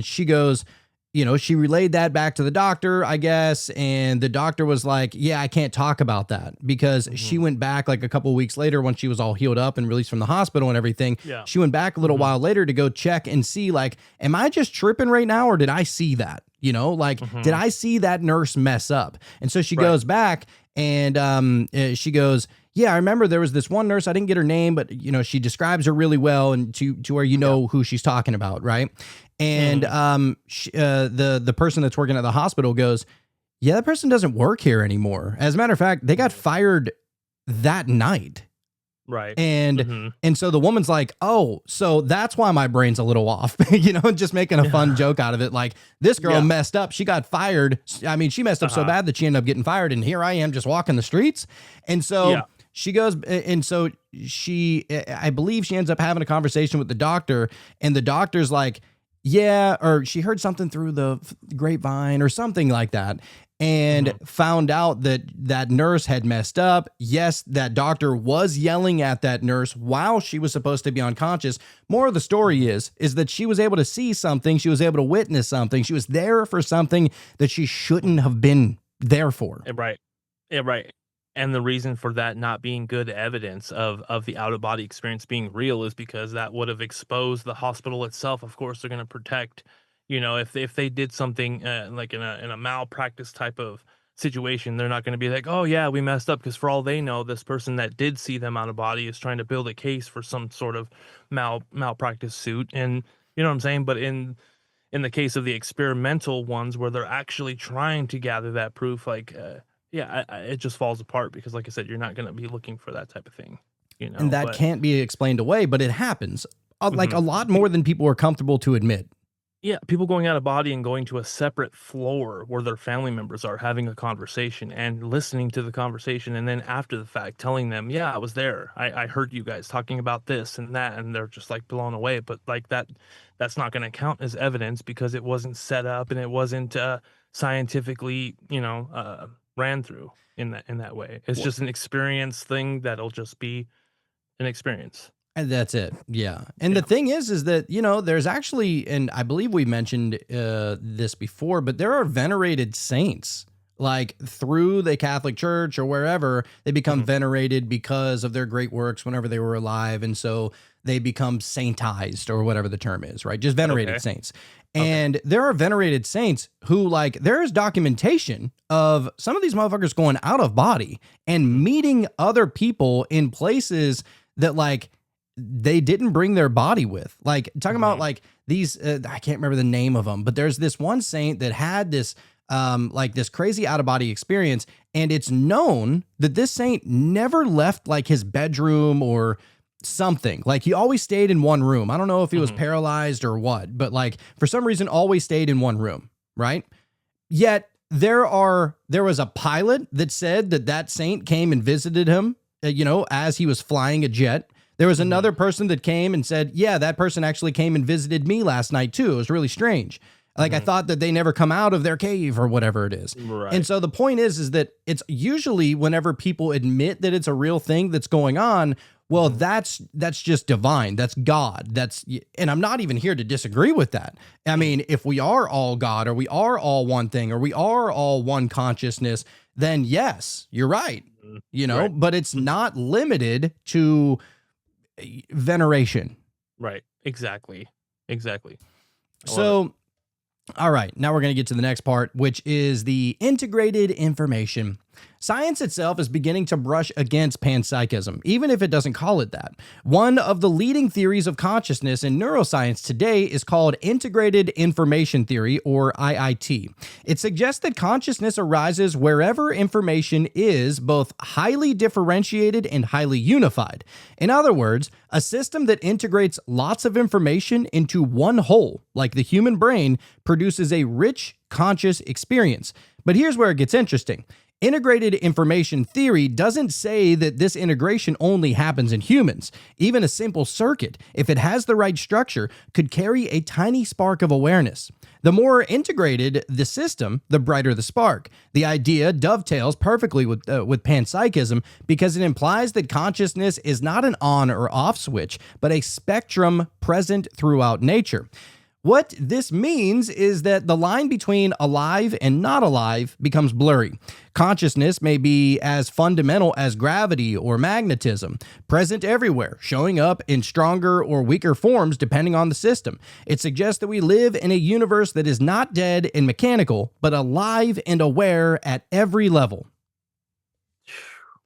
Speaker 4: she goes, you know, she relayed that back to the doctor, I guess, and the doctor was like, yeah, I can't talk about that, because she went back like a couple of weeks later when she was all healed up and released from the hospital and everything.
Speaker 5: Yeah.
Speaker 4: She went back a little while later to go check and see, like, am I just tripping right now, or did I see that? You know, like, did I see that nurse mess up? And so she goes back and she goes, yeah, I remember there was this one nurse, I didn't get her name, but, you know, she describes her really well, and to where you know who she's talking about, right? And the person that's working at the hospital goes, yeah, that person doesn't work here anymore. As a matter of fact, they got fired that night.
Speaker 5: Right.
Speaker 4: And so the woman's like, oh, so that's why my brain's a little off, you know, just making a fun joke out of it. Like, this girl messed up. She got fired. I mean, she messed up so bad that she ended up getting fired. And here I am just walking the streets. And so she goes, and so I believe she ends up having a conversation with the doctor, and the doctor's like, yeah, or she heard something through the grapevine or something like that, and found out that that nurse had messed up. Yes, that doctor was yelling at that nurse while she was supposed to be unconscious. More of the story is that she was able to see something. She was able to witness something. She was there for something that she shouldn't have been there for.
Speaker 5: Right. Yeah, right. And the reason for that not being good evidence of the out-of-body experience being real is because that would have exposed the hospital itself. Of course, they're going to protect, you know, if they did something like in a malpractice type of situation, they're not going to be like, oh yeah, we messed up, because for all they know, this person that did see them out of body is trying to build a case for some sort of malpractice suit. And you know what I'm saying? But in the case of the experimental ones where they're actually trying to gather that proof, like it just falls apart, because like I said, you're not going to be looking for that type of thing, you know.
Speaker 4: And that can't be explained away, but it happens like a lot more than people are comfortable to admit.
Speaker 5: Yeah, people going out of body and going to a separate floor where their family members are having a conversation and listening to the conversation, and then after the fact telling them, yeah, I was there. I heard you guys talking about this and that, and they're just like blown away. But like that's not going to count as evidence, because it wasn't set up and it wasn't scientifically, you know, ran through in that way. It's just an experience thing that'll just be an experience.
Speaker 4: And that's it. Yeah. And the thing is that, you know, there's actually, and I believe we mentioned this before, but there are venerated saints, like through the Catholic Church or wherever, they become venerated because of their great works whenever they were alive. And so they become saintized, or whatever the term is, right? Just venerated saints. And there are venerated saints who, like, there is documentation of some of these motherfuckers going out of body and meeting other people in places that, like, they didn't bring their body with. Like, talking about like these, I can't remember the name of them, but there's this one saint that had this, like this crazy out of body experience. And it's known that this saint never left like his bedroom or something. Like, he always stayed in one room. I don't know if he was paralyzed or what, but like for some reason always stayed in one room. Right. Yet there was a pilot that said that saint came and visited him, you know, as he was flying a jet. There was another person that came and said, yeah, that person actually came and visited me last night too. It was really strange. Like, I thought that they never come out of their cave or whatever it is. Right. And so the point is that it's usually whenever people admit that it's a real thing that's going on, well, that's just divine. That's God. And I'm not even here to disagree with that. I mean, if we are all God, or we are all one thing, or we are all one consciousness, then yes, you're right. You know, but it's not limited to veneration.
Speaker 5: Right. Exactly.
Speaker 4: So, all right, now we're going to get to the next part, which is the integrated information. Science itself is beginning to brush against panpsychism, even if it doesn't call it that. One of the leading theories of consciousness in neuroscience today is called integrated information theory, or IIT. It suggests that consciousness arises wherever information is both highly differentiated and highly unified. In other words, a system that integrates lots of information into one whole, like the human brain, produces a rich, conscious experience. But here's where it gets interesting. Integrated information theory doesn't say that this integration only happens in humans. Even a simple circuit, if it has the right structure, could carry a tiny spark of awareness. The more integrated the system, the brighter the spark. The idea dovetails perfectly with panpsychism because it implies that consciousness is not an on or off switch, but a spectrum present throughout nature. What this means is that the line between alive and not alive becomes blurry. Consciousness may be as fundamental as gravity or magnetism, present everywhere, showing up in stronger or weaker forms depending on the system. It suggests that we live in a universe that is not dead and mechanical, but alive and aware at every level.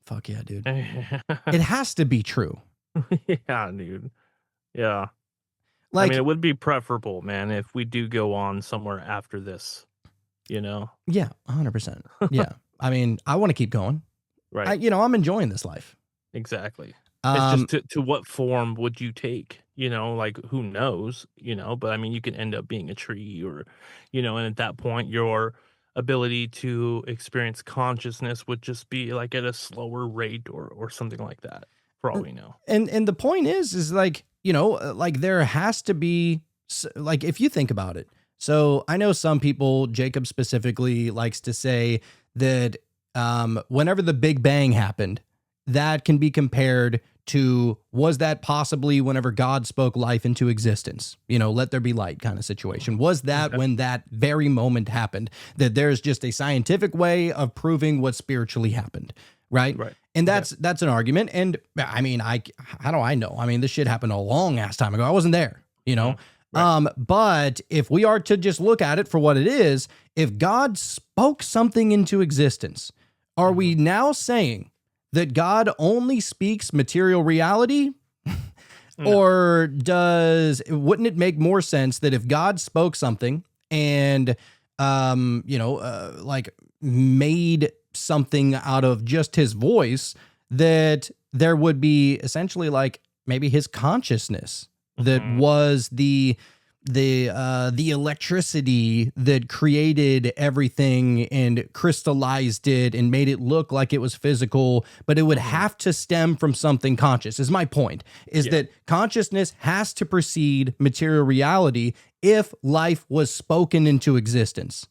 Speaker 4: Fuck yeah, dude. It has to be true.
Speaker 5: Yeah, dude. Yeah.
Speaker 4: Like,
Speaker 5: I mean, it would be preferable, man, if we do go on somewhere after this, you know?
Speaker 4: yeah, 100%. Yeah. I mean, I want to keep going.
Speaker 5: Right.
Speaker 4: I'm enjoying this life.
Speaker 5: Exactly. It's just to what form would you take? You know, like who knows, but I mean, you can end up being a tree or, and at that point, your ability to experience consciousness would just be like at a slower rate or something like that, for all we know.
Speaker 4: And the point is like, like there has to be, like, if you think about it. So I know some people, Jacob specifically, likes to say that whenever the Big Bang happened, that can be compared to, was that possibly whenever God spoke life into existence? Let there be light kind of situation. Was that when that very moment happened? That there's just a scientific way of proving what spiritually happened, right?
Speaker 5: Right.
Speaker 4: And that's an argument. And I mean, how do I know? I mean, this shit happened a long ass time ago. I wasn't there, Right. But if we are to just look at it for what it is, if God spoke something into existence, are we now saying that God only speaks material reality? Or wouldn't it make more sense that if God spoke something and, like made something out of just his voice, that there would be essentially like maybe his consciousness that was the electricity that created everything and crystallized it and made it look like it was physical, but it would have to stem from something conscious, is my point, that consciousness has to precede material reality if life was spoken into existence.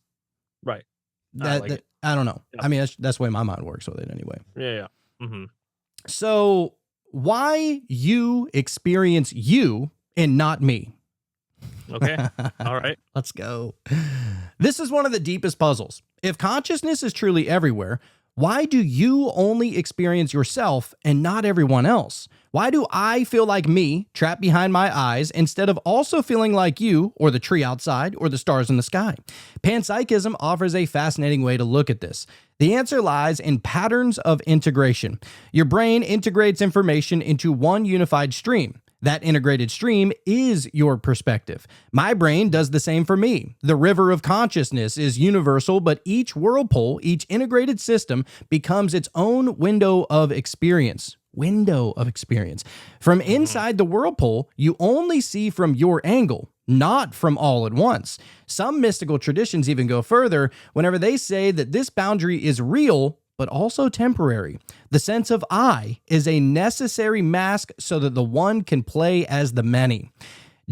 Speaker 5: Right.
Speaker 4: I don't know.
Speaker 5: Yeah.
Speaker 4: I mean, that's the way my mind works with it anyway.
Speaker 5: Yeah. Mm-hmm.
Speaker 4: So why you experience you and not me?
Speaker 5: Okay. All right.
Speaker 4: Let's go. This is one of the deepest puzzles. If consciousness is truly everywhere, why do you only experience yourself and not everyone else? Why do I feel like me, trapped behind my eyes, instead of also feeling like you, or the tree outside, or the stars in the sky? Panpsychism offers a fascinating way to look at this. The answer lies in patterns of integration. Your brain integrates information into one unified stream. That integrated stream is your perspective. My brain does the same for me. The river of consciousness is universal, but each whirlpool, each integrated system becomes its own window of experience. From inside the whirlpool, you only see from your angle, not from all at once. Some mystical traditions even go further whenever they say that this boundary is real, but also temporary. The sense of I is a necessary mask so that the one can play as the many.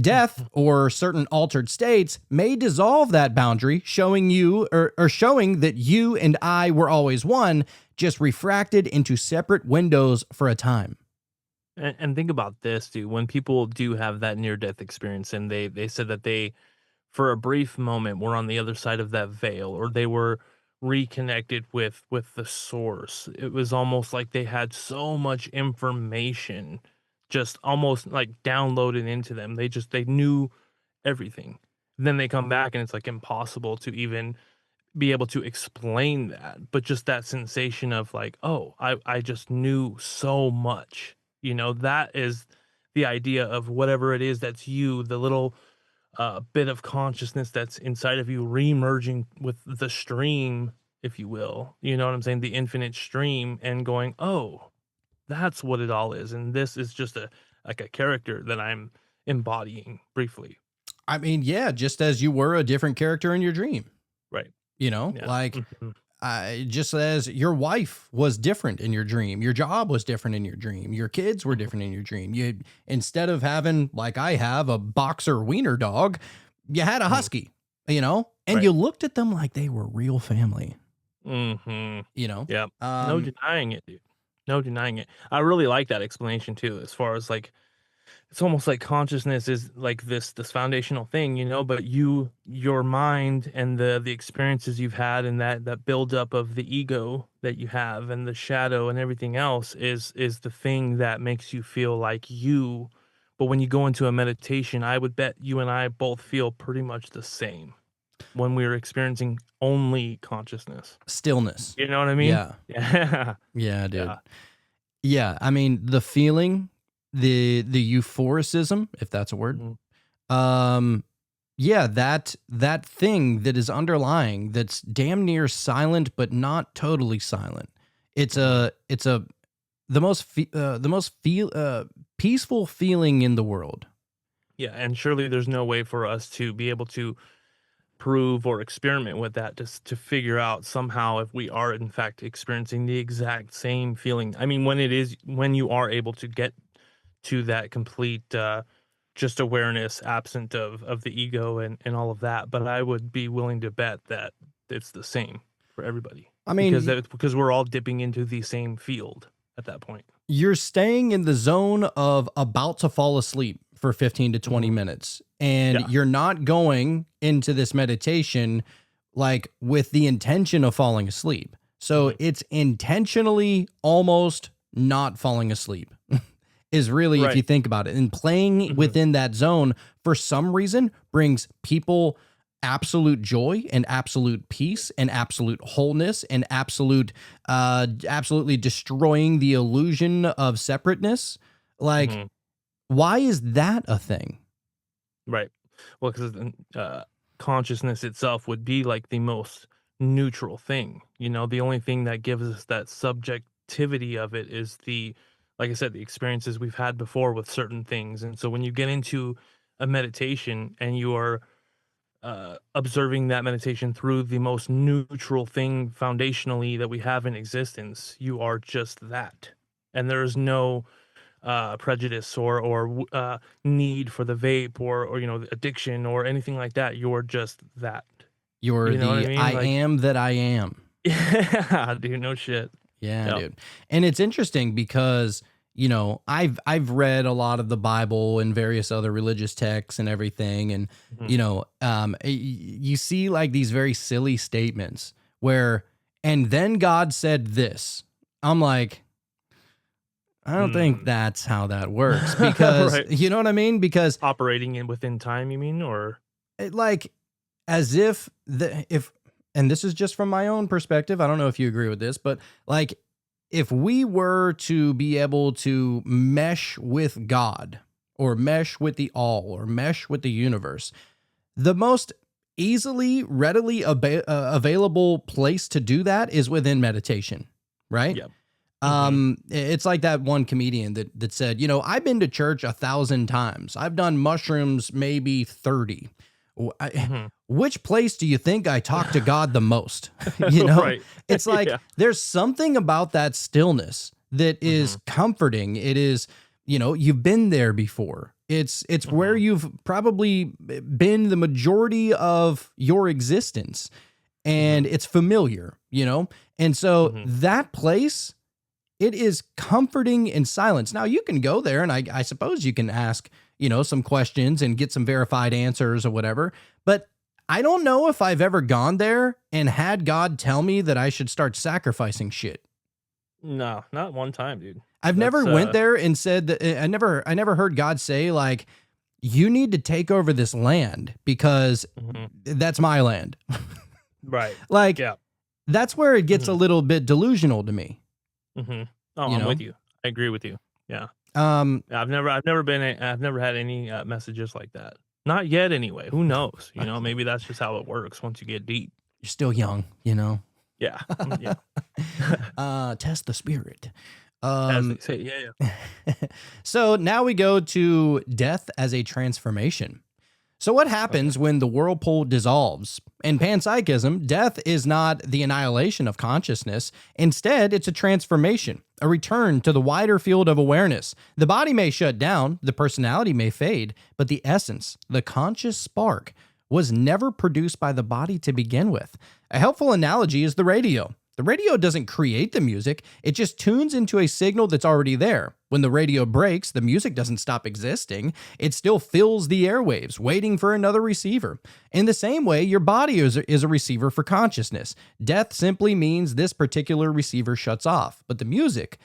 Speaker 4: Death or certain altered states may dissolve that boundary, showing that you and I were always one, just refracted into separate windows for a time.
Speaker 5: And think about this, dude. When people do have that near-death experience and they said that they, for a brief moment, were on the other side of that veil, or they were reconnected with the source. It was almost like they had so much information just almost like downloaded into them. They knew everything. Then they come back and it's like impossible to even be able to explain that, but just that sensation of like, oh, I just knew so much. That is the idea of whatever it is that's you, the little bit of consciousness that's inside of you re-merging with the stream, if you will. You know what I'm saying? The infinite stream, and going, oh, that's what it all is. And this is just a character that I'm embodying briefly.
Speaker 4: I mean, yeah, just as you were a different character in your dream.
Speaker 5: Right.
Speaker 4: Yeah. Like,
Speaker 5: Mhm.
Speaker 4: just as your wife was different in your dream, your job was different in your dream, your kids were different in your dream. You, instead of having, like I have, a boxer wiener dog, you had a husky, you know, and
Speaker 5: Right.
Speaker 4: you looked at them like they were real family,
Speaker 5: Mm-hmm.
Speaker 4: you know?
Speaker 5: Yep. No denying it, dude. No denying it. I really like that explanation too, as far as like, it's almost like consciousness is like this foundational thing, you know, but your mind and the experiences you've had and that buildup of the ego that you have and the shadow and everything else is the thing that makes you feel like you. But when you go into a meditation, I would bet you and I both feel pretty much the same when we're experiencing only consciousness.
Speaker 4: Stillness.
Speaker 5: You know what I mean?
Speaker 4: Yeah.
Speaker 5: Yeah.
Speaker 4: Yeah, dude.
Speaker 5: Yeah.
Speaker 4: Yeah. I mean, the feeling, the euphoricism, if that's a word. Yeah, that thing that is underlying, that's damn near silent but not totally silent. It's the most peaceful feeling in the world.
Speaker 5: Yeah, and surely there's no way for us to be able to prove or experiment with that just to figure out somehow if we are in fact experiencing the exact same feeling. I mean, when you are able to get to that complete just awareness absent of the ego and all of that, but I would be willing to bet that it's the same for everybody.
Speaker 4: I mean,
Speaker 5: because we're all dipping into the same field at that point.
Speaker 4: you're staying in the zone of about to fall asleep for 15 to 20 minutes, and you're not going into this meditation like with the intention of falling asleep. So it's intentionally almost not falling asleep is really, if you think about it, and playing within that zone for some reason brings people absolute joy and absolute peace and absolute wholeness and absolutely destroying the illusion of separateness. Like, why is that a thing?
Speaker 5: Right. Well, because consciousness itself would be like the most neutral thing. You know, the only thing that gives us that subjectivity of it is like I said, the experiences we've had before with certain things. And so when you get into a meditation and you are observing that meditation through the most neutral thing foundationally that we have in existence, you are just that. And there is no prejudice or need for the vape or you know, addiction or anything like that. You're just that.
Speaker 4: You're
Speaker 5: you know what I mean? Like,
Speaker 4: am that I am.
Speaker 5: Yeah, dude, no shit.
Speaker 4: Yeah, dude. And it's interesting because, you know, I've read a lot of the Bible and various other religious texts and everything. And, you know, you see like these very silly statements where, and then God said this. I'm like, I don't think that's how that works, because you know what I mean? Because
Speaker 5: operating within time, you mean? Or
Speaker 4: like, as if and this is just from my own perspective, I don't know if you agree with this, but like, if we were to be able to mesh with God or mesh with the all or mesh with the universe, the most readily available place to do that is within meditation, right?
Speaker 5: Yep.
Speaker 4: It's like that one comedian that said, you know, I've been to church 1,000 times. I've done mushrooms maybe 30. Which place do you think I talk to God the most? You know, it's like there's something about that stillness that is comforting. It is, you know, you've been there before. It's where you've probably been the majority of your existence, and it's familiar, you know? And so that place, it is comforting in silence. Now you can go there and I suppose you can ask, you know, some questions and get some verified answers or whatever. But I don't know if I've ever gone there and had God tell me that I should start sacrificing shit.
Speaker 5: No, not one time, dude.
Speaker 4: I've never went there and said that. I never heard God say like, you need to take over this land because that's my land.
Speaker 5: Right.
Speaker 4: Like, that's where it gets a little bit delusional to me.
Speaker 5: Oh, I'm with you. I agree with you. Yeah. I've never had any messages like that. Not yet, anyway. Who knows? You know, maybe that's just how it works once you get deep.
Speaker 4: You're still young, you know.
Speaker 5: Yeah.
Speaker 4: Test the spirit.
Speaker 5: As they say,
Speaker 4: So now we go to death as a transformation. So what happens when the whirlpool dissolves? In panpsychism, death is not the annihilation of consciousness. Instead, it's a transformation, a return to the wider field of awareness. The body may shut down, the personality may fade, but the essence, the conscious spark, was never produced by the body to begin with. A helpful analogy is the radio. The radio doesn't create the music, it just tunes into a signal that's already there. When the radio breaks, the music doesn't stop existing. It still fills the airwaves, waiting for another receiver. In the same way, your body is a receiver for consciousness. Death simply means this particular receiver shuts off, but the music,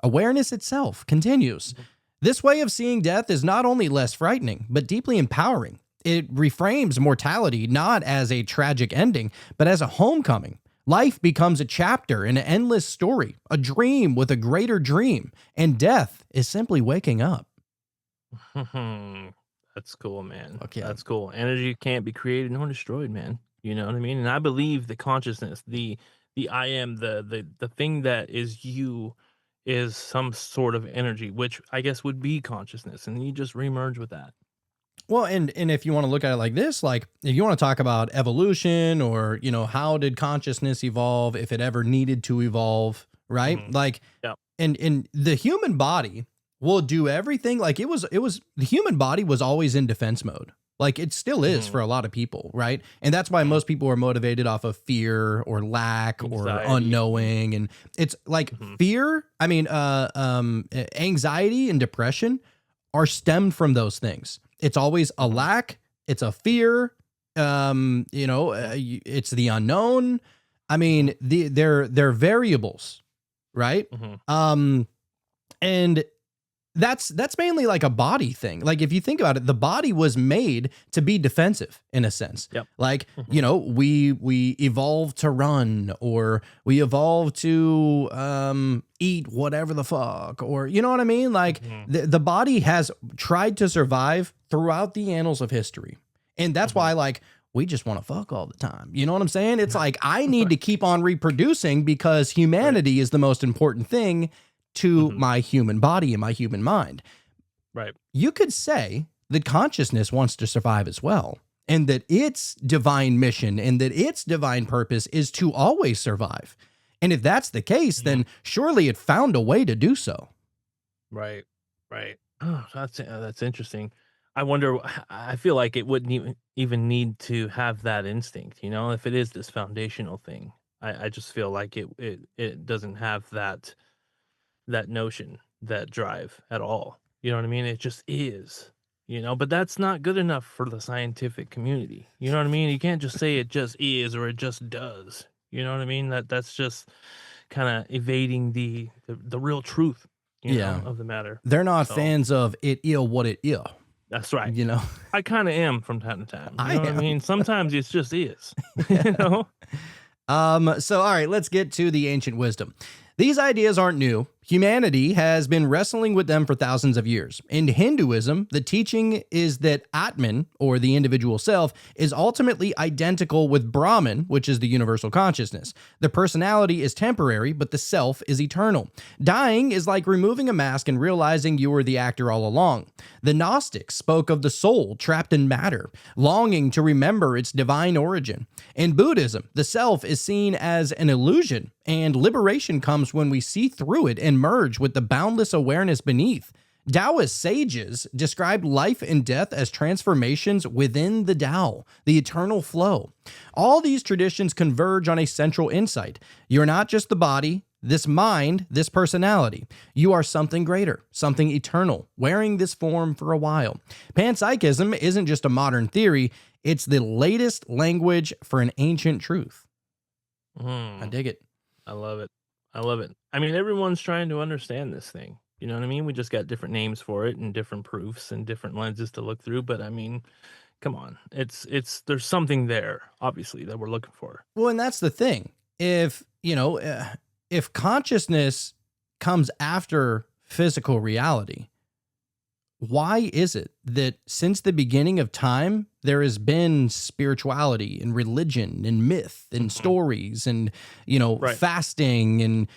Speaker 4: awareness itself, continues. This way of seeing death is not only less frightening, but deeply empowering. It reframes mortality not as a tragic ending, but as a homecoming. Life becomes a chapter in an endless story, a dream with a greater dream, and death is simply waking up.
Speaker 5: That's cool, man.
Speaker 4: Okay.
Speaker 5: That's cool. Energy can't be created nor destroyed, man. You know what I mean? And I believe the consciousness, the I am, the thing that is you is some sort of energy, which I guess would be consciousness, and you just remerge with that.
Speaker 4: Well, and if you want to look at it like this, like if you want to talk about evolution or, how did consciousness evolve, if it ever needed to evolve, right? Like,
Speaker 5: Yep.
Speaker 4: and the human body will do everything. Like the human body was always in defense mode. Like it still is for a lot of people, right? And that's why most people are motivated off of fear or lack or
Speaker 5: Anxiety.
Speaker 4: unknowing. And it's like fear, anxiety and depression are stemmed from those things. It's always a lack. It's a fear. It's the unknown. I mean, they're variables, right? And that's mainly like a body thing. Like if you think about it, the body was made to be defensive in a sense.
Speaker 5: Yep.
Speaker 4: Like, we evolved to run, or we evolved to eat whatever the fuck, or you know what I mean? Like the body has tried to survive throughout the annals of history. And that's why like we just want to fuck all the time. You know what I'm saying? It's like I need to keep on reproducing because humanity is the most important thing to my human body and my human mind.
Speaker 5: Right.
Speaker 4: You could say that consciousness wants to survive as well, and that its divine mission and that its divine purpose is to always survive. And if that's the case, then surely it found a way to do so.
Speaker 5: Right. Oh, that's interesting. I wonder. I feel like it wouldn't even need to have that instinct. If it is this foundational thing, I just feel like it doesn't have that notion, that drive at all. You know what I mean? It just is. But that's not good enough for the scientific community. You know what I mean? You can't just say it just is or it just does. You know what I mean? That's just kind of evading the real truth. Of the matter.
Speaker 4: They're not fans of it ill what it ill.
Speaker 5: That's right.
Speaker 4: I
Speaker 5: kind of am from time to time. You know what I
Speaker 4: am.
Speaker 5: mean? Sometimes it just is.
Speaker 4: So all right, let's get to the ancient wisdom. These ideas aren't new. Humanity has been wrestling with them for thousands of years. In Hinduism, the teaching is that Atman, or the individual self, is ultimately identical with Brahman, which is the universal consciousness. The personality is temporary, but the self is eternal. Dying is like removing a mask and realizing you were the actor all along. The Gnostics spoke of the soul trapped in matter, longing to remember its divine origin. In Buddhism, the self is seen as an illusion, and liberation comes when we see through it and merge with the boundless awareness beneath. Taoist sages described life and death as transformations within the Tao, the eternal flow. All these traditions converge on a central insight. You're not just the body, this mind, this personality. You are something greater, something eternal, wearing this form for a while. Panpsychism isn't just a modern theory, it's the latest language for an ancient truth. I dig it.
Speaker 5: I love it. I mean, everyone's trying to understand this thing. You know what I mean? We just got different names for it and different proofs and different lenses to look through. But I mean, come on, there's something there, obviously, that we're looking for.
Speaker 4: Well, and that's the thing. If consciousness comes after physical reality, why is it that since the beginning of time, there has been spirituality and religion and myth and stories and, fasting and,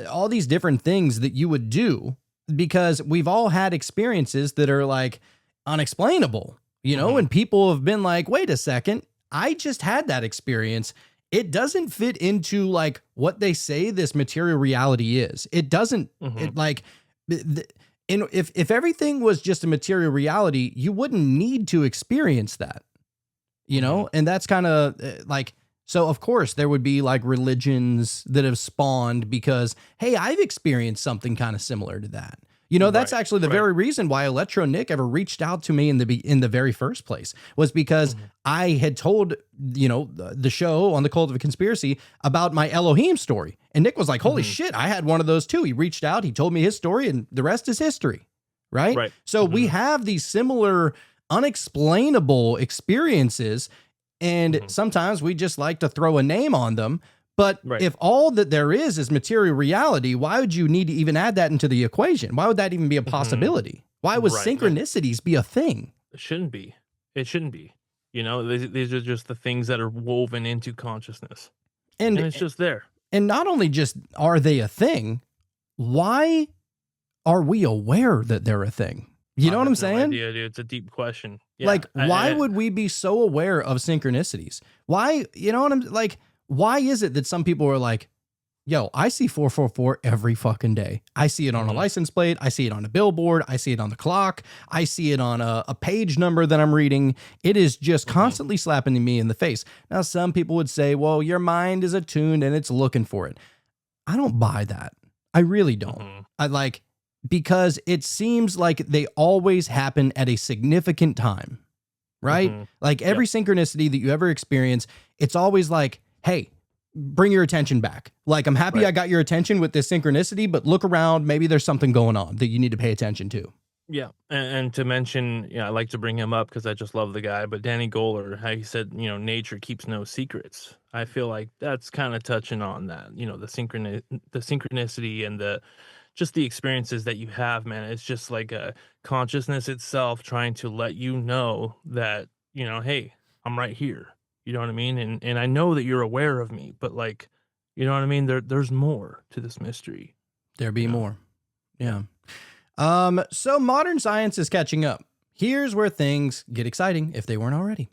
Speaker 4: all these different things that you would do, because we've all had experiences that are like unexplainable. and people have been like, wait a second, I just had that experience. It doesn't fit into like what they say this material reality is. It doesn't it like if everything was just a material reality, you wouldn't need to experience that, and that's kind of like, so of course there would be like religions that have spawned because, hey, I've experienced something kind of similar to that. That's actually the very reason why Electro Nick ever reached out to me in the very first place, was because I had told, the show on the Cult of a Conspiracy about my Elohim story. And Nick was like, holy shit, I had one of those too. He reached out, he told me his story, and the rest is history. Right. So we have these similar unexplainable experiences, and sometimes we just like to throw a name on them. But if all that there is material reality, why would you need to even add that into the equation? Why would that even be a possibility? Why would synchronicities be a thing?
Speaker 5: It shouldn't be. It shouldn't be. These are just the things that are woven into consciousness. And it's just there.
Speaker 4: And not only just are they a thing, why are we aware that they're a thing? You know what I'm saying?
Speaker 5: Idea, dude. It's a deep question. Yeah,
Speaker 4: like, why would we be so aware of synchronicities? Why, why is it that some people are like, yo, I see 444 every fucking day. I see it on a license plate. I see it on a billboard. I see it on the clock. I see it on a page number that I'm reading. It is just constantly slapping me in the face. Now, some people would say, well, your mind is attuned and it's looking for it. I don't buy that. I really don't. Because it seems like they always happen at a significant time, right? Like every synchronicity that you ever experience, it's always like, hey, bring your attention back. Like, I'm happy I got your attention with this synchronicity, but look around. Maybe there's something going on that you need to pay attention to.
Speaker 5: Yeah. And to mention, I like to bring him up because I just love the guy, but Danny Goler, how he said, nature keeps no secrets. I feel like that's kind of touching on that, the synchronicity and just the experiences that you have, man. It's just like a consciousness itself trying to let you know that, hey, I'm right here. You know what I mean? And I know that you're aware of me, but like, you know what I mean? There's more to this mystery.
Speaker 4: There be more. Yeah. So modern science is catching up. Here's where things get exciting if they weren't already.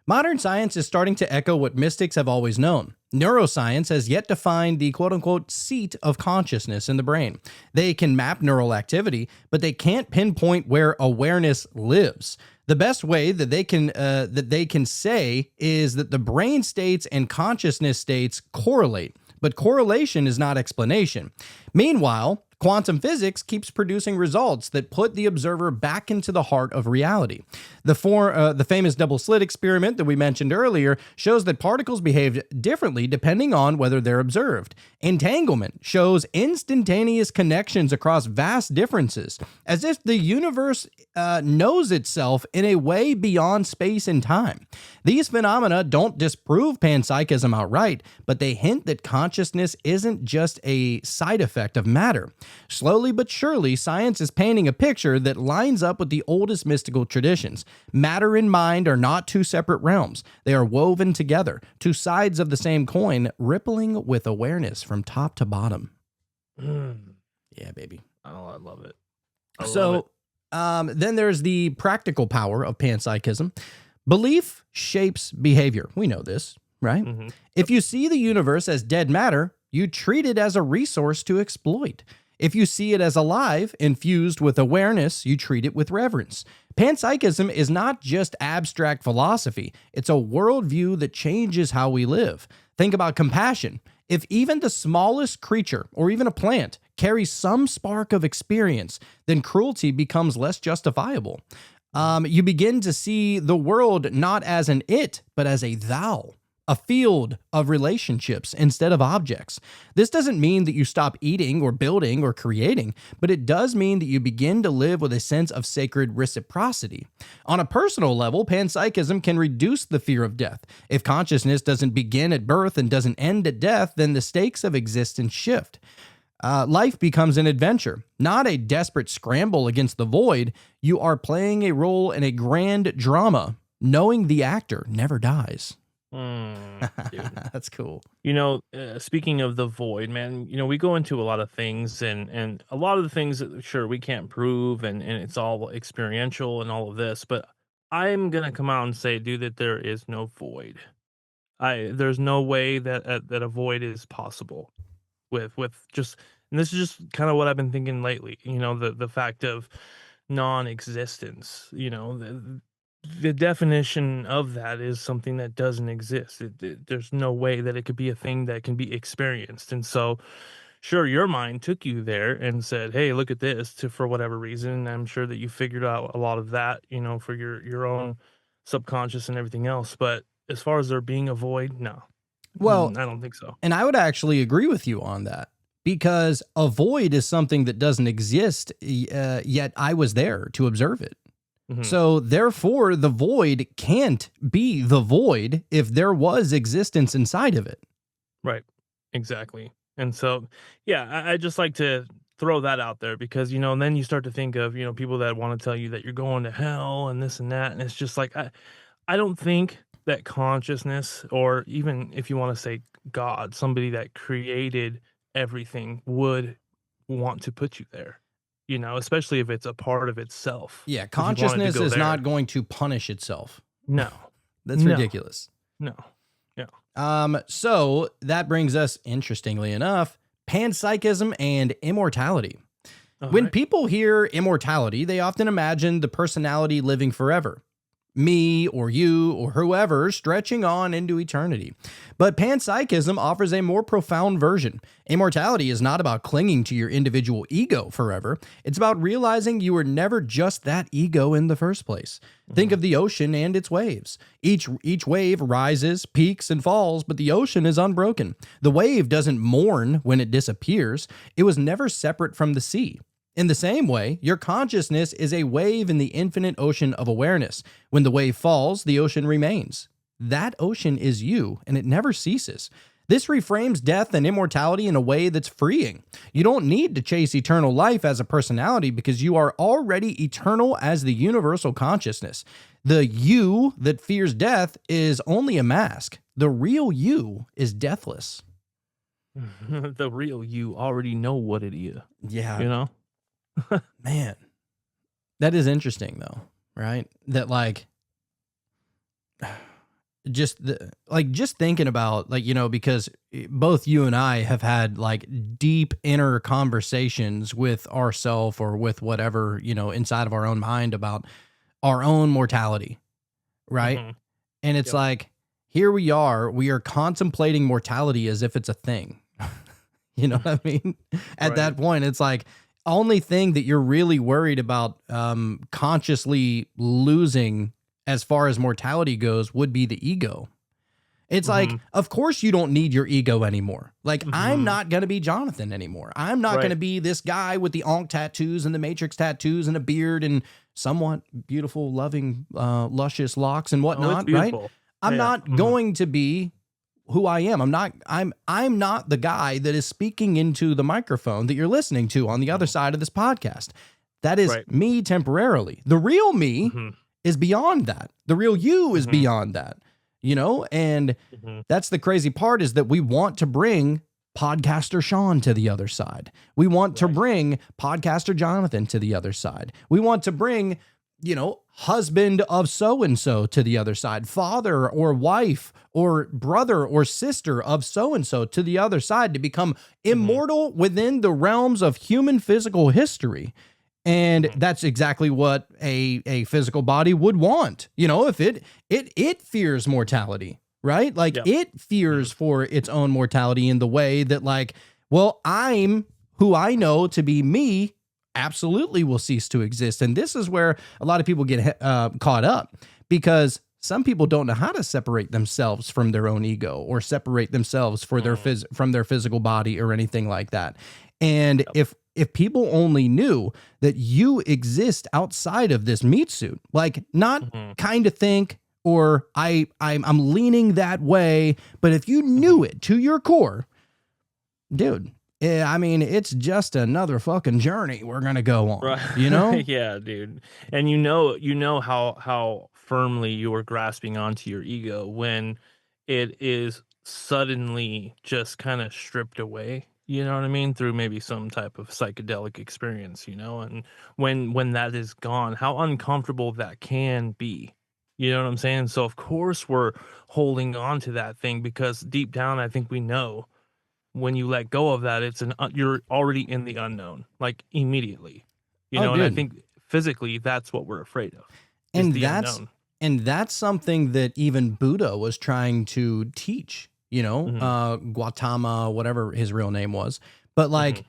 Speaker 4: Modern science is starting to echo what mystics have always known. Neuroscience has yet to find the quote-unquote seat of consciousness in the brain. They can map neural activity, but they can't pinpoint where awareness lives. The best way that they can say is that the brain states and consciousness states correlate, but correlation is not explanation. Meanwhile, quantum physics keeps producing results that put the observer back into the heart of reality. The famous double slit experiment that we mentioned earlier shows that particles behave differently depending on whether they're observed. Entanglement shows instantaneous connections across vast differences, as if the universe knows itself in a way beyond space and time. These phenomena don't disprove panpsychism outright, but they hint that consciousness isn't just a side effect of matter. Slowly but surely, science is painting a picture that lines up with the oldest mystical traditions. Matter and mind are not two separate realms. They are woven together, two sides of the same coin, rippling with awareness from top to bottom. Yeah, baby.
Speaker 5: Oh, I love it.
Speaker 4: Then there's the practical power of panpsychism. Belief shapes behavior. We know this, right? If you see the universe as dead matter, you treat it as a resource to exploit. If you see it as alive, infused with awareness, you treat it with reverence. Panpsychism is not just abstract philosophy. It's a worldview that changes how we live. Think about compassion. If even the smallest creature, or even a plant, carries some spark of experience, then cruelty becomes less justifiable. You begin to see the world not as an it, but as a thou. A field of relationships instead of objects. This doesn't mean that you stop eating or building or creating, but it does mean that you begin to live with a sense of sacred reciprocity. On a personal level, panpsychism can reduce the fear of death. If consciousness doesn't begin at birth and doesn't end at death, then the stakes of existence shift. Life becomes an adventure, not a desperate scramble against the void. You are playing a role in a grand drama, knowing the actor never dies. That's cool.
Speaker 5: Speaking of the void, man, we go into a lot of things and a lot of the things that sure we can't prove and it's all experiential and all of this, but I'm gonna come out and say, dude, that there is no void. There's no way that that a void is possible with just, and this is just kind of what I've been thinking lately. You know, the fact of non-existence. You know, the definition of that is something that doesn't exist. There's no way that it could be a thing that can be experienced. And so, sure, your mind took you there and said, "Hey, look at this," to for whatever reason. And I'm sure that you figured out a lot of that, you know, for your own subconscious and everything else. But as far as there being a void, no,
Speaker 4: Well,
Speaker 5: I don't think so.
Speaker 4: and I would actually agree with you on that, because a void is something that doesn't exist, yet I was there to observe it.
Speaker 5: Mhm.
Speaker 4: So therefore, the void can't be the void if there was existence inside of it.
Speaker 5: Right. Exactly. And so, yeah, I just like to throw that out there because, you know, and then you start to think of, you know, people that want to tell you that you're going to hell and this and that. And it's just like, I don't think that consciousness, or even if you want to say God, somebody that created everything, would want to put you there, you know, especially if it's a part of itself.
Speaker 4: Yeah,
Speaker 5: If you wanted to
Speaker 4: consciousness
Speaker 5: go
Speaker 4: is
Speaker 5: there.
Speaker 4: not going to punish itself.
Speaker 5: No,
Speaker 4: That's
Speaker 5: No.
Speaker 4: ridiculous.
Speaker 5: no.
Speaker 4: So that brings us, interestingly enough, panpsychism and immortality. When
Speaker 5: Alright.
Speaker 4: people hear immortality, they often imagine the personality living forever. Me or you or whoever stretching on into eternity. But panpsychism offers a more profound version. Immortality is not about clinging to your individual ego forever. It's about realizing you were never just that ego in the first place. Think of the ocean and its waves. Each wave rises, peaks, and falls, but the ocean is unbroken. The wave doesn't mourn when it disappears. It was never separate from the sea. In the same way, your consciousness is a wave in the infinite ocean of awareness. When the wave falls, the ocean remains. That ocean is you, and it never ceases. This reframes death and immortality in a way that's freeing. You don't need to chase eternal life as a personality because you are already eternal as the universal consciousness. The you that fears death is only a mask. The real you is deathless.
Speaker 5: The real you already know what it is,
Speaker 4: Yeah.
Speaker 5: you know?
Speaker 4: Man, that is interesting though, right? That like just just thinking about, like, you know, because both you and I have had like deep inner conversations with ourself or with whatever, you know, inside of our own mind about our own mortality, right?
Speaker 5: Mhm.
Speaker 4: And it's
Speaker 5: Yep.
Speaker 4: like, here we are contemplating mortality as if it's a thing. You know what I mean? At
Speaker 5: Right.
Speaker 4: that point, it's like, only thing that you're really worried about consciously losing as far as mortality goes would be the ego. It's like,
Speaker 5: Mhm.
Speaker 4: of course you don't need your ego anymore. Like, I'm
Speaker 5: Mhm.
Speaker 4: not going to be Jonathan anymore. I'm not going to
Speaker 5: Right.
Speaker 4: be this guy with the Ankh tattoos and the Matrix tattoos and a beard and somewhat beautiful, loving, luscious locks and
Speaker 5: Oh, it's
Speaker 4: whatnot, right?
Speaker 5: beautiful.
Speaker 4: I'm
Speaker 5: Yeah.
Speaker 4: not
Speaker 5: Mhm.
Speaker 4: going to be who I am. I'm not the guy that is speaking into the microphone that you're listening to on the other side of this podcast. That is
Speaker 5: Right.
Speaker 4: me temporarily. The real me
Speaker 5: Mhm.
Speaker 4: is beyond that. The real you is
Speaker 5: Mhm.
Speaker 4: beyond that. You know, and
Speaker 5: Mhm.
Speaker 4: that's the crazy part, is that we want to bring podcaster Sean to the other side. We want to
Speaker 5: Right.
Speaker 4: bring podcaster Jonathan to the other side. We want to bring, you know, husband of so-and-so to the other side, father or wife or brother or sister of so-and-so to the other side, to become immortal within the realms of human physical history. And that's exactly what a physical body would want. You know, if it fears mortality, right? Like,
Speaker 5: Yep.
Speaker 4: it fears for its own mortality in the way that, like, well, I'm who I know to be me absolutely will cease to exist. And this is where a lot of people get caught up, because some people don't know how to separate themselves from their own ego or separate themselves for their from their physical body or anything like that. And if people only knew that you exist outside of this meat suit, like, not kind of think, or I'm leaning that way, but if you knew it to your core, dude, I mean, it's just another fucking journey we're gonna go on,
Speaker 5: Right.
Speaker 4: you know?
Speaker 5: Yeah, dude. And you know how firmly you are grasping onto your ego when it is suddenly just kind of stripped away. You know what I mean? Through maybe some type of psychedelic experience, you know? And when that is gone, how uncomfortable that can be. You know what I'm saying? So of course we're holding on to that thing because deep down I think we know when you let go of that, it's you're already in the unknown, like immediately. You
Speaker 4: Oh,
Speaker 5: know, and I
Speaker 4: dude.
Speaker 5: think physically that's what we're afraid of is
Speaker 4: And
Speaker 5: the
Speaker 4: that's
Speaker 5: unknown.
Speaker 4: and that's something that even Buddha was trying to teach,
Speaker 5: Mhm.
Speaker 4: Gautama, whatever his real name was. But like
Speaker 5: Mhm.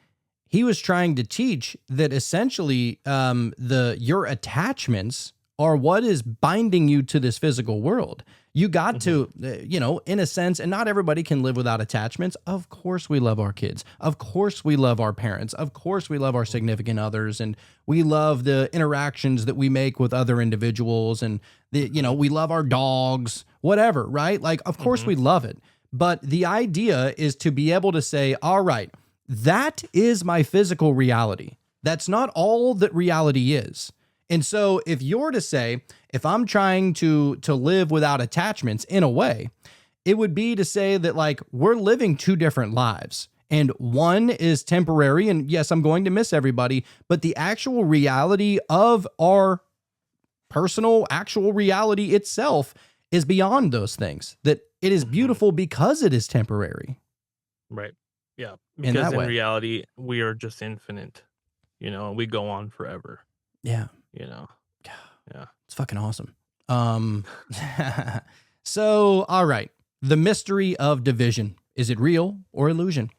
Speaker 4: he was trying to teach that essentially your attachments are what is binding you to this physical world. You got
Speaker 5: Mhm.
Speaker 4: to, in a sense, and not everybody can live without attachments. Of course, we love our kids. Of course, we love our parents. Of course, we love our significant others. And we love the interactions that we make with other individuals. And,
Speaker 5: Mhm.
Speaker 4: we love our dogs, whatever, right? Like, of course,
Speaker 5: Mhm.
Speaker 4: we love it. But the idea is to be able to say, all right, that is my physical reality. That's not all that reality is. And so if you're to say, if I'm trying to live without attachments in a way, it would be to say that like we're living two different lives. And one is temporary. And yes, I'm going to miss everybody, but the actual reality of our personal, actual reality itself is beyond those things. That it is
Speaker 5: Mhm.
Speaker 4: beautiful because it is temporary
Speaker 5: Right. Yeah,
Speaker 4: in
Speaker 5: because
Speaker 4: that
Speaker 5: in
Speaker 4: way.
Speaker 5: reality we are just infinite, and we go on forever,
Speaker 4: Yeah.
Speaker 5: you know. Yeah.
Speaker 4: It's fucking awesome. Um, so, all right. The mystery of division. Is it real or illusion?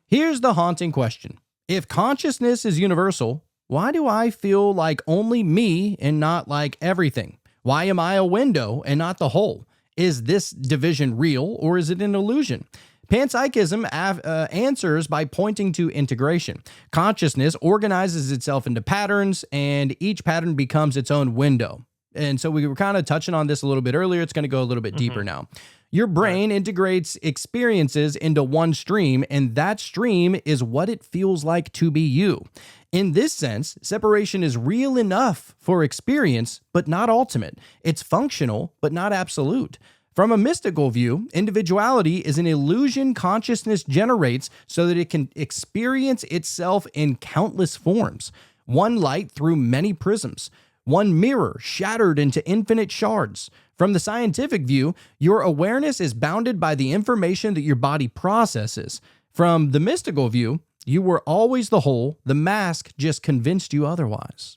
Speaker 4: Here's the haunting question. If consciousness is universal, why do I feel like only me and not like everything? Why am I a window and not the whole? Is this division real or is it an illusion? Panpsychism answers by pointing to integration. Consciousness organizes itself into patterns, and each pattern becomes its own window. And so we were kind of touching on this a little bit earlier. It's going to go a little bit deeper
Speaker 5: Mhm.
Speaker 4: now. Your
Speaker 5: Right.
Speaker 4: brain integrates experiences into one stream, and that stream is what it feels like to be you. In this sense, separation is real enough for experience, but not ultimate. It's functional, but not absolute. From a mystical view, individuality is an illusion consciousness generates so that it can experience itself in countless forms. One light through many prisms, one mirror shattered into infinite shards. From the scientific view, your awareness is bounded by the information that your body processes. From the mystical view, you were always the whole, the mask just convinced you otherwise.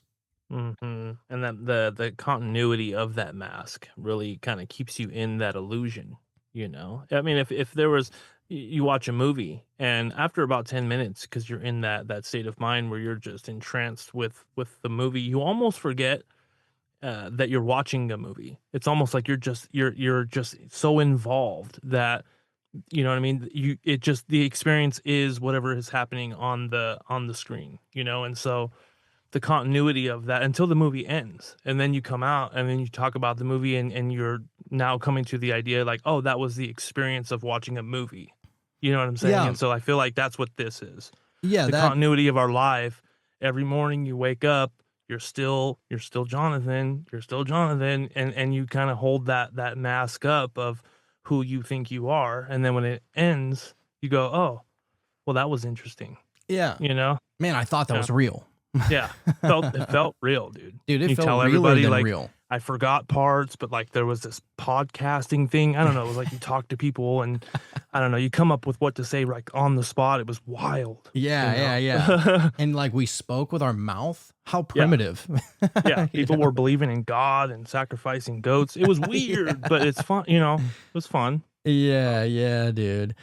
Speaker 5: Mhm. And that the continuity of that mask really kind of keeps you in that illusion. I mean, if there was you watch a movie and after about 10 minutes because you're in that state of mind where you're just entranced with the movie, you almost forget that you're watching a movie. It's almost like you're just so involved that you know what I mean. It just the experience is whatever is happening on the screen. And so the continuity of that until the movie ends, and then you come out and then you talk about the movie and you're now coming to the idea like, oh, that was the experience of watching a movie. You know what I'm saying?
Speaker 4: Yeah.
Speaker 5: And so I feel like that's what this is.
Speaker 4: Yeah,
Speaker 5: The
Speaker 4: that
Speaker 5: continuity of our life. Every morning you wake up, you're still Jonathan, you're still Jonathan, and you kind of hold that mask up of who you think you are, and then when it ends, you go, "Oh, well that was interesting."
Speaker 4: yeah.
Speaker 5: You know?
Speaker 4: Man, I thought that
Speaker 5: Yeah.
Speaker 4: was real.
Speaker 5: Yeah. It felt real, dude.
Speaker 4: Dude, it
Speaker 5: You
Speaker 4: felt
Speaker 5: tell
Speaker 4: realer
Speaker 5: everybody,
Speaker 4: than
Speaker 5: like,
Speaker 4: real.
Speaker 5: I forgot parts, but, like, there was this podcasting thing. I don't know, it was like you talk to people and, I don't know, you come up with what to say, like, on the spot. It was wild, you
Speaker 4: Yeah,
Speaker 5: know?
Speaker 4: yeah, yeah. And like we spoke with our mouth. How
Speaker 5: Yeah.
Speaker 4: primitive.
Speaker 5: Yeah,
Speaker 4: You
Speaker 5: people
Speaker 4: know?
Speaker 5: were believing in God and sacrificing goats. It was weird, but it's fun. It was fun.
Speaker 4: Yeah, yeah, dude.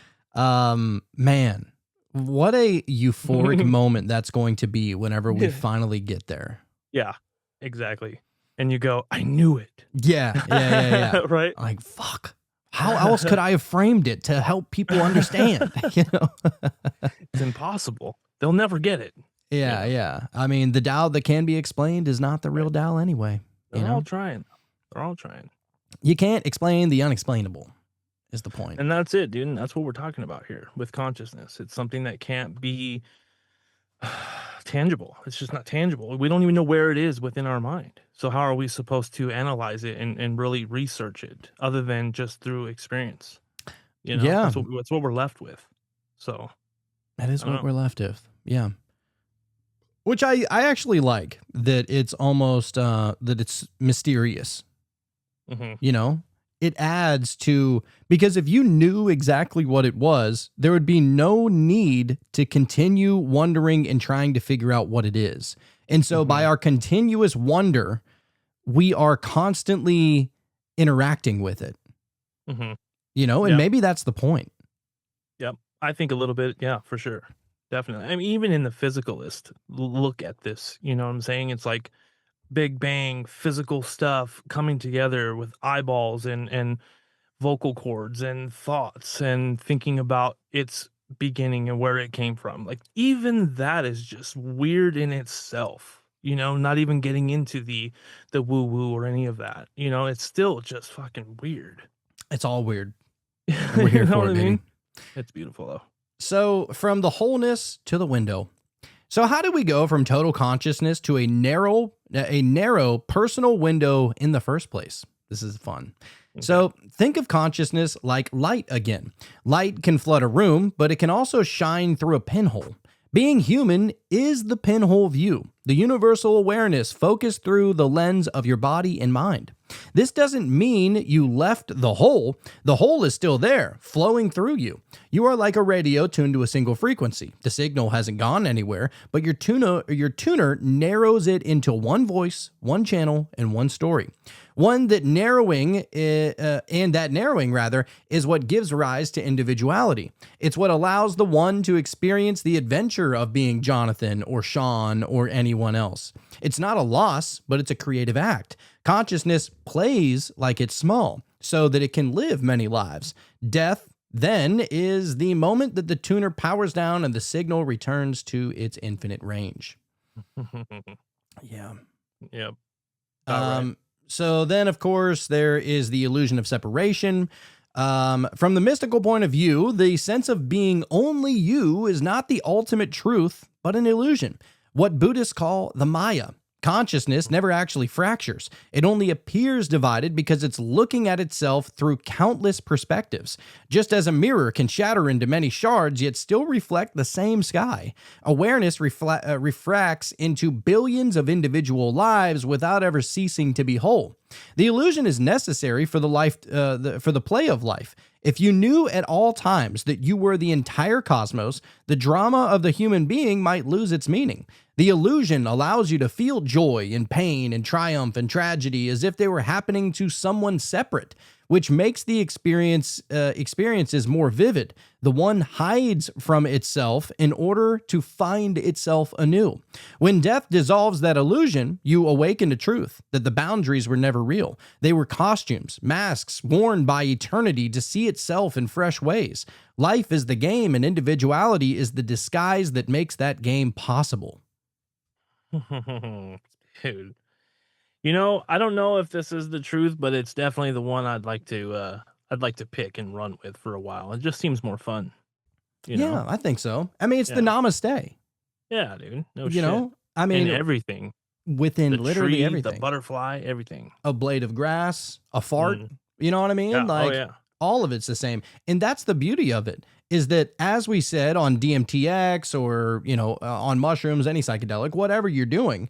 Speaker 4: Man, what a euphoric moment that's going to be whenever we
Speaker 5: Yeah.
Speaker 4: finally get there.
Speaker 5: Yeah, exactly. And you go, "I knew it."
Speaker 4: Yeah, yeah, yeah, yeah.
Speaker 5: Right?
Speaker 4: Like, fuck. How else could I have framed it to help people understand? You know?
Speaker 5: It's impossible. They'll never get it, you
Speaker 4: Yeah,
Speaker 5: know?
Speaker 4: yeah. I mean, the Tao that can be explained is not the real
Speaker 5: Right.
Speaker 4: Tao anyway. You
Speaker 5: They're all
Speaker 4: know?
Speaker 5: trying. They're all trying.
Speaker 4: You can't explain the unexplainable, is the point.
Speaker 5: And that's it, dude. And that's what we're talking about here with consciousness. It's something that can't be tangible. It's just not tangible. We don't even know where it is within our mind. So how are we supposed to analyze it and really research it other than just through experience?
Speaker 4: Yeah,
Speaker 5: That's what we're left with. So
Speaker 4: that is
Speaker 5: I don't
Speaker 4: what
Speaker 5: know.
Speaker 4: we're left with. Yeah. Which I actually like that it's almost that it's mysterious. You know, it adds to, because if you knew exactly what it was, there would be no need to continue wondering and trying to figure out what it is. And so by our continuous wonder, we are constantly interacting with it, you know, and maybe that's the point.
Speaker 5: Yep. I think a little bit. Yeah, for sure. Definitely. I mean, even in the physicalist look at this, you know what I'm saying? It's like Big Bang physical stuff coming together with eyeballs and vocal cords and thoughts and thinking about its beginning and where it came from. Like even that is just weird in itself. You know, not even getting into the woo woo or any of that. You know, it's still just fucking weird.
Speaker 4: It's all weird. And we're here
Speaker 5: You know
Speaker 4: for
Speaker 5: what
Speaker 4: it,
Speaker 5: I
Speaker 4: baby.
Speaker 5: mean? It's beautiful though.
Speaker 4: So from the wholeness to the window. So how do we go from total consciousness to a narrow personal window in the first place? This is fun. So think of consciousness like light again. Light can flood a room, but it can also shine through a pinhole. Being human is the pinhole view, the universal awareness focused through the lens of your body and mind. This doesn't mean you left the hole. The hole is still there, flowing through you. You are like a radio tuned to a single frequency. The signal hasn't gone anywhere, but your tuner narrows it into one voice, one channel, and one story. That narrowing is what gives rise to individuality. It's what allows the one to experience the adventure of being Jonathan or Sean or anyone else. It's not a loss, but it's a creative act. Consciousness plays like it's small so that it can live many lives. Death, then, is the moment that the tuner powers down and the signal returns to its infinite range. Yeah.
Speaker 5: Yep.
Speaker 4: Right. So then, of course, there is the illusion of separation. From the mystical point of view, the sense of being only you is not the ultimate truth, but an illusion. What Buddhists call the Maya. Consciousness never actually fractures. It only appears divided because it's looking at itself through countless perspectives. Just as a mirror can shatter into many shards, yet still reflect the same sky. Awareness refracts into billions of individual lives without ever ceasing to be whole. The illusion is necessary for the play of life. If you knew at all times that you were the entire cosmos, the drama of the human being might lose its meaning. The illusion allows you to feel joy and pain and triumph and tragedy as if they were happening to someone separate, which makes the experiences more vivid. The one hides from itself in order to find itself anew. When death dissolves that illusion, you awaken to truth that the boundaries were never real. They were costumes, masks worn by eternity to see itself in fresh ways. Life is the game, and individuality is the disguise that makes that game possible.
Speaker 5: Dude, you know, I don't know if this is the truth, but it's definitely the one I'd like to pick and run with for a while. It just seems more fun. You know?
Speaker 4: Yeah, I think so. I mean, it's the namaste.
Speaker 5: Yeah, dude. No shit.
Speaker 4: You know, I mean,
Speaker 5: and everything
Speaker 4: within
Speaker 5: the
Speaker 4: literally
Speaker 5: tree,
Speaker 4: everything.
Speaker 5: the butterfly, everything.
Speaker 4: A blade of grass, a fart. You know what I mean?
Speaker 5: Yeah.
Speaker 4: Like, all of it's the same. And that's the beauty of it, is that, as we said, on DMTX or, you know, on mushrooms, any psychedelic, whatever you're doing,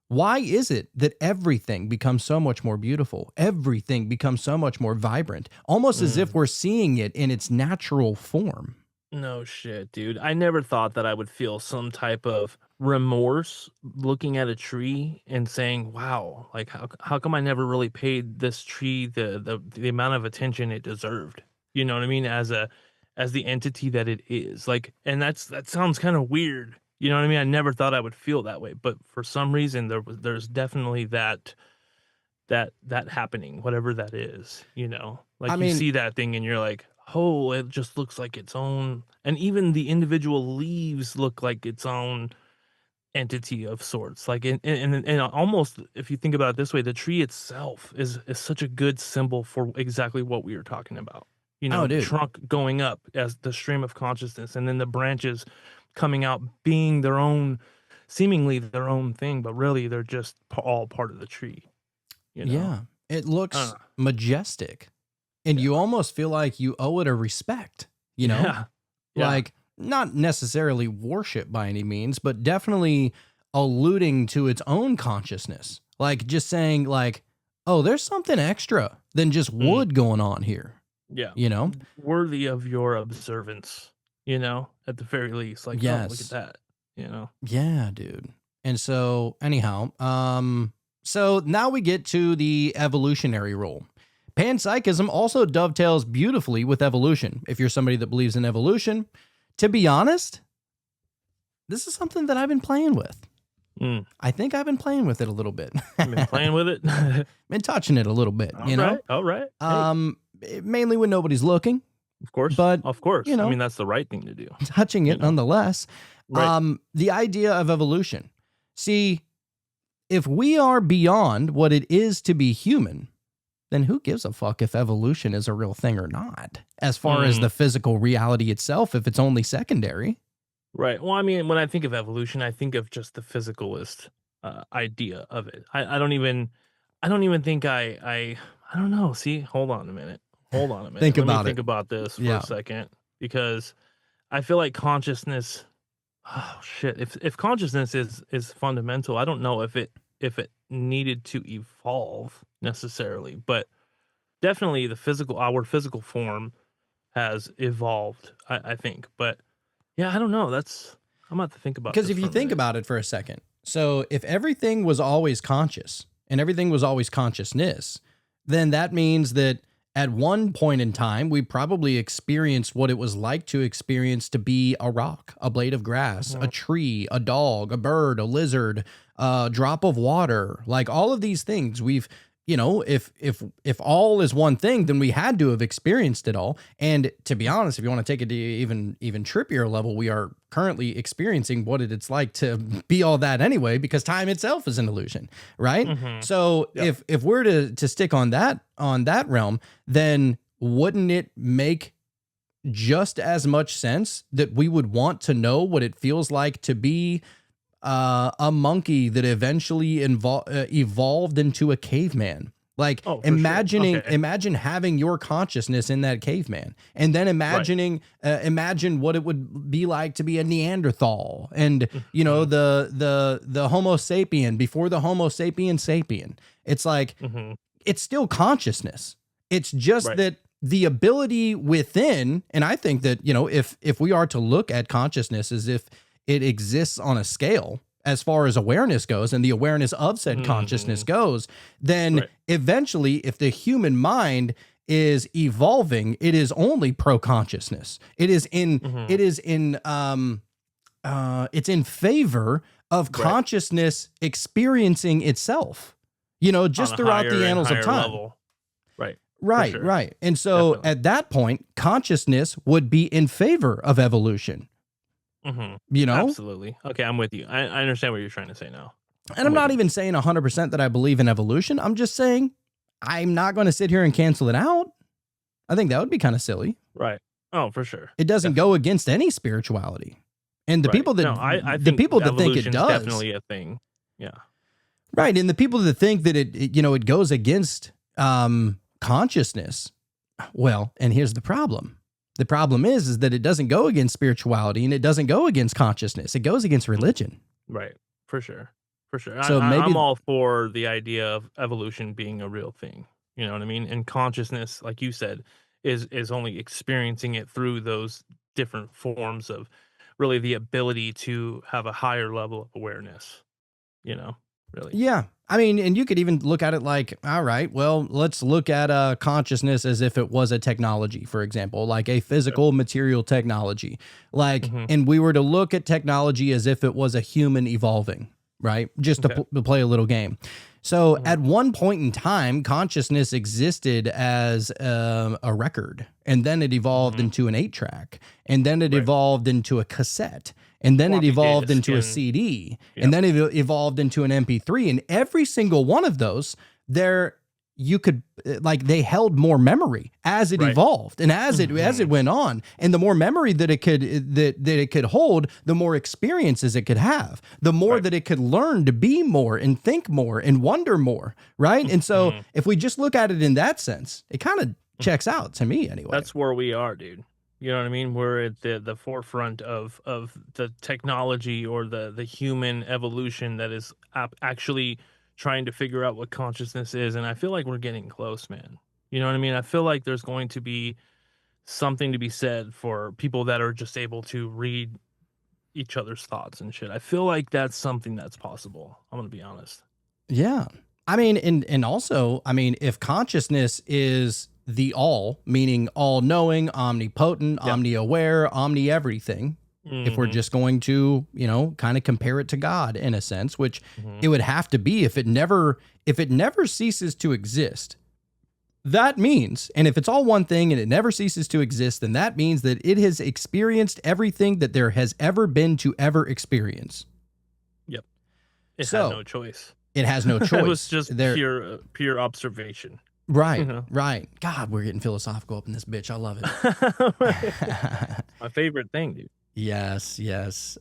Speaker 4: why is it that everything becomes so much more beautiful? Everything becomes so much more vibrant, almost as if we're seeing it in its natural form.
Speaker 5: No shit, dude. I never thought that I would feel some type of remorse looking at a tree and saying, wow, like how come I never really paid this tree the amount of attention it deserved? You know what I mean? As the entity that it is. Like, and that sounds kind of weird. You know what I mean? I never thought I would feel that way, but for some reason there's definitely that happening, whatever that is, you know. Like, you see that thing and you're like, oh, it just looks like its own, and even the individual leaves look like its own entity of sorts. Like, and almost, if you think about it this way, the tree itself is such a good symbol for exactly what we were talking about. You know, the trunk going up as the stream of consciousness, and then the branches coming out being their own, seemingly their own thing, but really they're just all part of the tree. You know?
Speaker 4: Yeah, it looks majestic. And you almost feel like you owe it a respect, you know?
Speaker 5: Yeah.
Speaker 4: Like, not necessarily worship by any means, but definitely alluding to its own consciousness. Like, just saying, like, oh, there's something extra than just wood going on here,
Speaker 5: Yeah.
Speaker 4: you know?
Speaker 5: Worthy of your observance, at the very least. Like, oh, look at
Speaker 4: Yes.
Speaker 5: that,
Speaker 4: Yeah, dude. And so anyhow, so now we get to the evolutionary role. Panpsychism also dovetails beautifully with evolution. If you're somebody that believes in evolution, to be honest, this is something that I've been playing with. I think I've been playing with it a little bit.
Speaker 5: I've been playing with it.
Speaker 4: Been touching it a little bit, you know?
Speaker 5: All right. Hey,
Speaker 4: Mainly when nobody's looking,
Speaker 5: of course.
Speaker 4: but,
Speaker 5: Of course.
Speaker 4: you know,
Speaker 5: I mean, that's the right thing to do.
Speaker 4: touching it nonetheless.
Speaker 5: Right.
Speaker 4: The idea of evolution. See, if we are beyond what it is to be human, then who gives a fuck if evolution is a real thing or not? As far as the physical reality itself, if it's only secondary.
Speaker 5: Right. Well, I mean, when I think of evolution, I think of just the physicalist idea of it. I don't even think I don't know. See, hold on a minute.
Speaker 4: Think
Speaker 5: Let me
Speaker 4: about
Speaker 5: think
Speaker 4: it.
Speaker 5: about this for
Speaker 4: Yeah.
Speaker 5: a second, because I feel like consciousness. Oh shit! If consciousness is fundamental, I don't know if it needed to evolve necessarily, but definitely our physical form has evolved. I think, but yeah, I don't know. I'm about to think about
Speaker 4: Because
Speaker 5: this
Speaker 4: if
Speaker 5: for
Speaker 4: you
Speaker 5: a
Speaker 4: think
Speaker 5: minute.
Speaker 4: about it for a second, so if everything was always conscious and everything was always consciousness, then that means that at one point in time, we probably experienced what it was like to experience to be a rock, a blade of grass, a tree, a dog, a bird, a lizard, a drop of water, like all of these things we've, if all is one thing, then we had to have experienced it all. And to be honest, if you want to take it to even trippier level, we are currently experiencing what it's like to be all that anyway, because time itself is an illusion, right? So if we're to stick on that realm, then wouldn't it make just as much sense that we would want to know what it feels like to be a monkey that eventually evolved into a caveman? Like,
Speaker 5: Oh, for sure. Okay.
Speaker 4: imagine having your consciousness in that caveman, and then imagine what it would be like to be a Neanderthal, and the Homo sapien before the Homo sapien. It's like it's still consciousness. It's just that the ability within, and I think that if we are to look at consciousness as if it exists on a scale as far as awareness goes, and the awareness of said consciousness goes, then eventually, if the human mind is evolving, it is only pro-consciousness. It's in favor of consciousness experiencing itself, just throughout the annals of time.
Speaker 5: Level.
Speaker 4: Right.
Speaker 5: Sure.
Speaker 4: Right. And so at that point, consciousness would be in favor of evolution.
Speaker 5: Absolutely. Okay, I'm with you. I understand what you're trying to say now.
Speaker 4: And I'm not even saying 100% that I believe in evolution. I'm just saying I'm not going to sit here and cancel it out. I think that would be kind of silly.
Speaker 5: Right. Oh, for sure.
Speaker 4: It doesn't go against any spirituality. And the people that
Speaker 5: I
Speaker 4: the
Speaker 5: think
Speaker 4: people that think it
Speaker 5: evolution's
Speaker 4: does,
Speaker 5: definitely a thing. Yeah.
Speaker 4: right? And the people that think that it goes against consciousness. Well, and here's the problem. The problem is that it doesn't go against spirituality, and it doesn't go against consciousness. It goes against religion.
Speaker 5: Right. For sure.
Speaker 4: So maybe
Speaker 5: I'm all for the idea of evolution being a real thing. You know what I mean? And consciousness, like you said, is only experiencing it through those different forms of really the ability to have a higher level of awareness. Really.
Speaker 4: Yeah. I mean, and you could even look at it like, all right, well, let's look at consciousness as if it was a technology, for example, like a physical material technology. Like, and we were to look at technology as if it was a human evolving, right? Just to play a little game. So at one point in time, consciousness existed as a record, and then it evolved into an 8-track, and then it evolved into a cassette, and then it evolved into a CD, and then it evolved into an MP3. And every single one of those, you could they held more memory as it evolved, and as it went on, and the more memory that it could hold, the more experiences it could have, the more that it could learn to be more and think more and wonder more, right? And so if we just look at it in that sense, it kind of checks out to me anyway.
Speaker 5: That's where we are, dude. You know what I mean? We're at the forefront of the technology or the human evolution that is actually trying to figure out what consciousness is, and I feel like we're getting close, man. You know what I mean? I feel like there's going to be something to be said for people that are just able to read each other's thoughts and shit. I feel like that's something that's possible. I'm gonna be honest.
Speaker 4: Yeah. I mean, and also, I mean, if consciousness is the all, meaning all knowing, omnipotent, omni-aware, omni-everything, if we're just going to, you know, kind of compare it to God in a sense, which it would have to be if it never ceases to exist. That means, and if it's all one thing and it never ceases to exist, then that means that it has experienced everything that there has ever been to ever experience.
Speaker 5: Yep. It had no choice.
Speaker 4: It has no choice.
Speaker 5: It was just pure observation.
Speaker 4: Right, right. God, we're getting philosophical up in this bitch. I love
Speaker 5: it. My favorite thing, dude.
Speaker 4: Yes, yes.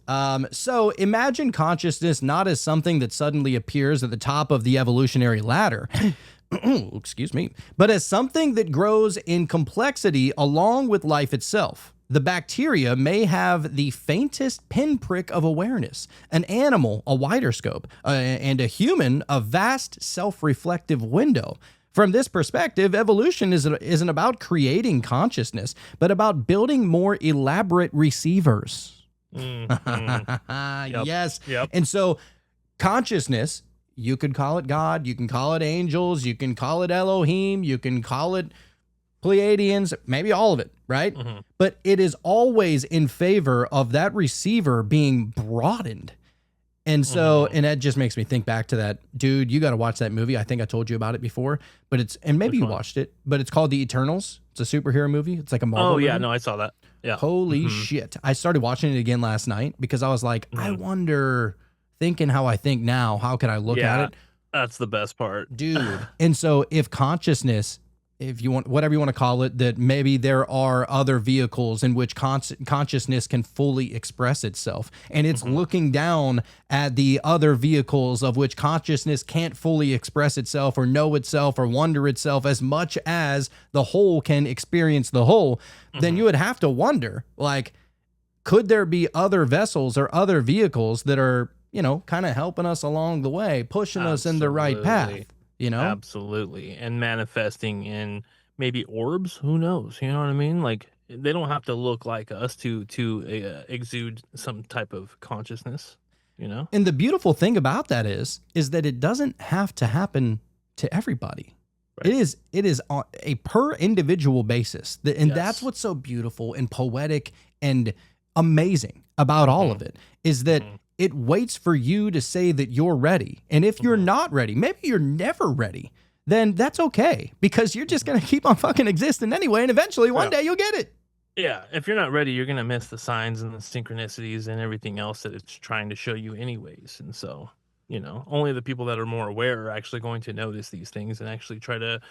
Speaker 4: So imagine consciousness not as something that suddenly appears at the top of the evolutionary ladder, excuse me, but as something that grows in complexity along with life itself. The bacteria may have the faintest pinprick of awareness, an animal a wider scope, and a human a vast self-reflective window. From this perspective, evolution isn't about creating consciousness, but about building more elaborate receivers. Yes.
Speaker 5: Yep.
Speaker 4: And so consciousness, you could call it God, you can call it angels, you can call it Elohim, you can call it Pleiadians, maybe all of it, right? But it is always in favor of that receiver being broadened. And so, and that just makes me think back to that, dude, you got to watch that movie. I think I told you about it before, but and maybe you watched it, but it's called The Eternals. It's a superhero movie. It's like a Marvel movie.
Speaker 5: Yeah, no, I saw that. Yeah.
Speaker 4: Holy shit. I started watching it again last night because I was like, I wonder, thinking how I think now, how can I look at it?
Speaker 5: That's the best part.
Speaker 4: Dude. And so if consciousness, if you want, whatever you want to call it, that maybe there are other vehicles in which consciousness can fully express itself. And it's looking down at the other vehicles of which consciousness can't fully express itself or know itself or wonder itself as much as the whole can experience the whole. Then you would have to wonder, like, could there be other vessels or other vehicles that are, you know, kind of helping us along the way, pushing us in the right path? You know?
Speaker 5: Absolutely. And manifesting in maybe orbs, who knows? You know what I mean? Like, they don't have to look like us to exude some type of consciousness, you know?
Speaker 4: And the beautiful thing about that is that it doesn't have to happen to everybody. Right. It is on a per individual basis. And that's what's so beautiful and poetic and amazing about all of it, is that it waits for you to say that you're ready. And if you're not ready, maybe you're never ready, then that's okay, because you're just going to keep on fucking existing anyway. And eventually one day you'll get it.
Speaker 5: Yeah. If you're not ready, you're going to miss the signs and the synchronicities and everything else that it's trying to show you anyways. And so, you know, only the people that are more aware are actually going to notice these things and actually try to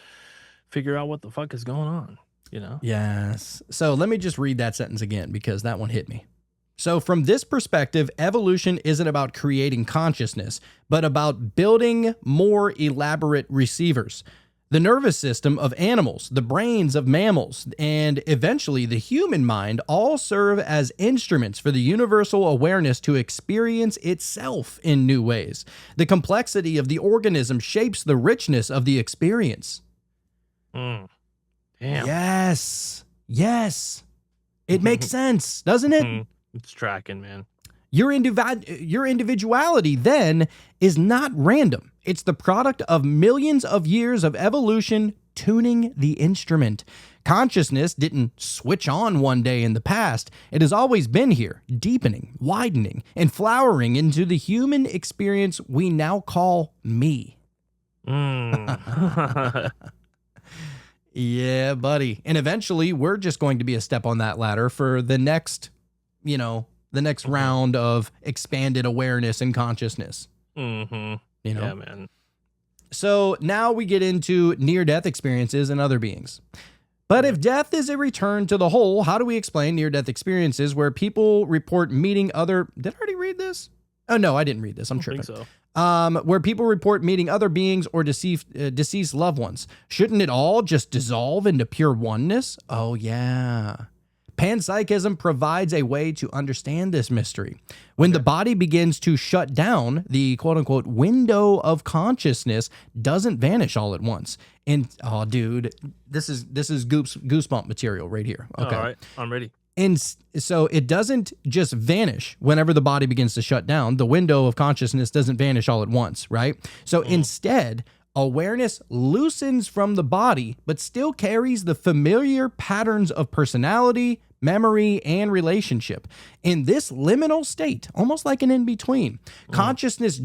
Speaker 5: figure out what the fuck is going on, you know?
Speaker 4: Yes. So let me just read that sentence again, because that one hit me. So from this perspective, evolution isn't about creating consciousness, but about building more elaborate receivers. The nervous system of animals, the brains of mammals, and eventually the human mind all serve as instruments for the universal awareness to experience itself in new ways. The complexity of the organism shapes the richness of the experience.
Speaker 5: Damn.
Speaker 4: Yes. Yes. It makes sense, doesn't it?
Speaker 5: It's tracking, man.
Speaker 4: Your individuality then is not random. It's the product of millions of years of evolution tuning the instrument. Consciousness didn't switch on one day in the past. It has always been here, deepening, widening, and flowering into the human experience we now call me. Yeah, buddy. And eventually we're just going to be a step on that ladder for the next, you know, the next round of expanded awareness and consciousness. You know?
Speaker 5: Yeah, man.
Speaker 4: So now we get into near-death experiences and other beings. But if death is a return to the whole, how do we explain near-death experiences where people report meeting other... Did I already read this? Oh, no, I didn't read this. I'm tripping.
Speaker 5: So.
Speaker 4: Where people report meeting other beings or deceased loved ones. Shouldn't it all just dissolve into pure oneness? Oh, yeah. Panpsychism provides a way to understand this mystery. When the body begins to shut down, the quote unquote window of consciousness doesn't vanish all at once. And oh, dude, this is goosebump material right here. Okay.
Speaker 5: All right, I'm ready.
Speaker 4: And so it doesn't just vanish whenever the body begins to shut down. The window of consciousness doesn't vanish all at once, right? So instead, awareness loosens from the body, but still carries the familiar patterns of personality, memory, and relationship. In this liminal state, almost like an in-between, consciousness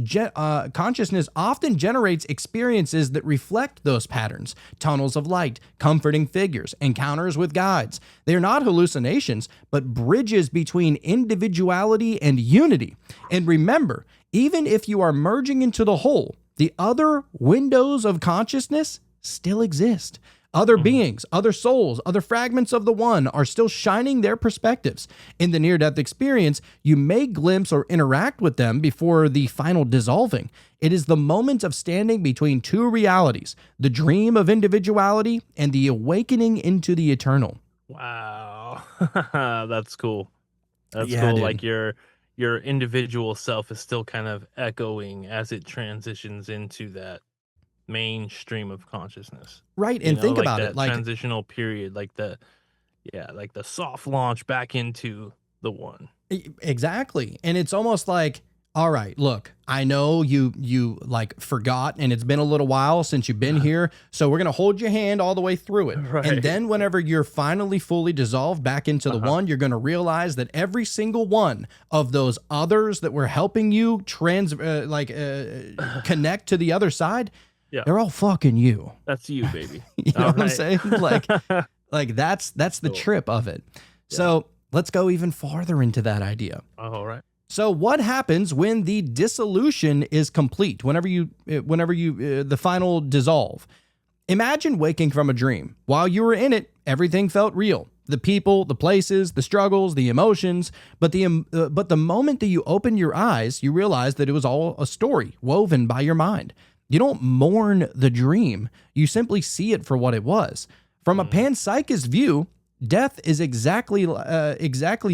Speaker 4: often generates experiences that reflect those patterns: tunnels of light, comforting figures, encounters with guides. They're not hallucinations, but bridges between individuality and unity. And remember, even if you are merging into the whole, the other windows of consciousness still exist. Other beings, other souls, other fragments of the one are still shining their perspectives. In the near-death experience, you may glimpse or interact with them before the final dissolving. It is the moment of standing between two realities, the dream of individuality and the awakening into the eternal.
Speaker 5: Wow. That's cool. That's
Speaker 4: Yeah,
Speaker 5: cool.
Speaker 4: dude.
Speaker 5: Like your individual self is still kind of echoing as it transitions into that mainstream of consciousness.
Speaker 4: Right,
Speaker 5: You
Speaker 4: and
Speaker 5: know,
Speaker 4: think
Speaker 5: like
Speaker 4: about
Speaker 5: that
Speaker 4: it, like
Speaker 5: transitional period, like the soft launch back into the one.
Speaker 4: exactly. And it's almost like, all right, look, I know you like forgot and it's been a little while since you've been here, so we're going to hold your hand all the way through it.
Speaker 5: Right.
Speaker 4: And then whenever you're finally fully dissolved back into the one, you're going to realize that every single one of those others that were helping you connect to the other side, they're all fucking you.
Speaker 5: That's you, baby.
Speaker 4: You know
Speaker 5: All
Speaker 4: what I'm
Speaker 5: right.
Speaker 4: saying? Like that's the
Speaker 5: Cool.
Speaker 4: trip of it. So let's go even farther into that idea.
Speaker 5: All right.
Speaker 4: So what happens when the dissolution is complete? Whenever you the final dissolve. Imagine waking from a dream. While you were in it, everything felt real. The people, the places, the struggles, the emotions. But the moment that you open your eyes, you realize that it was all a story woven by your mind. You don't mourn the dream. You simply see it for what it was. From a panpsychist view, death is exactly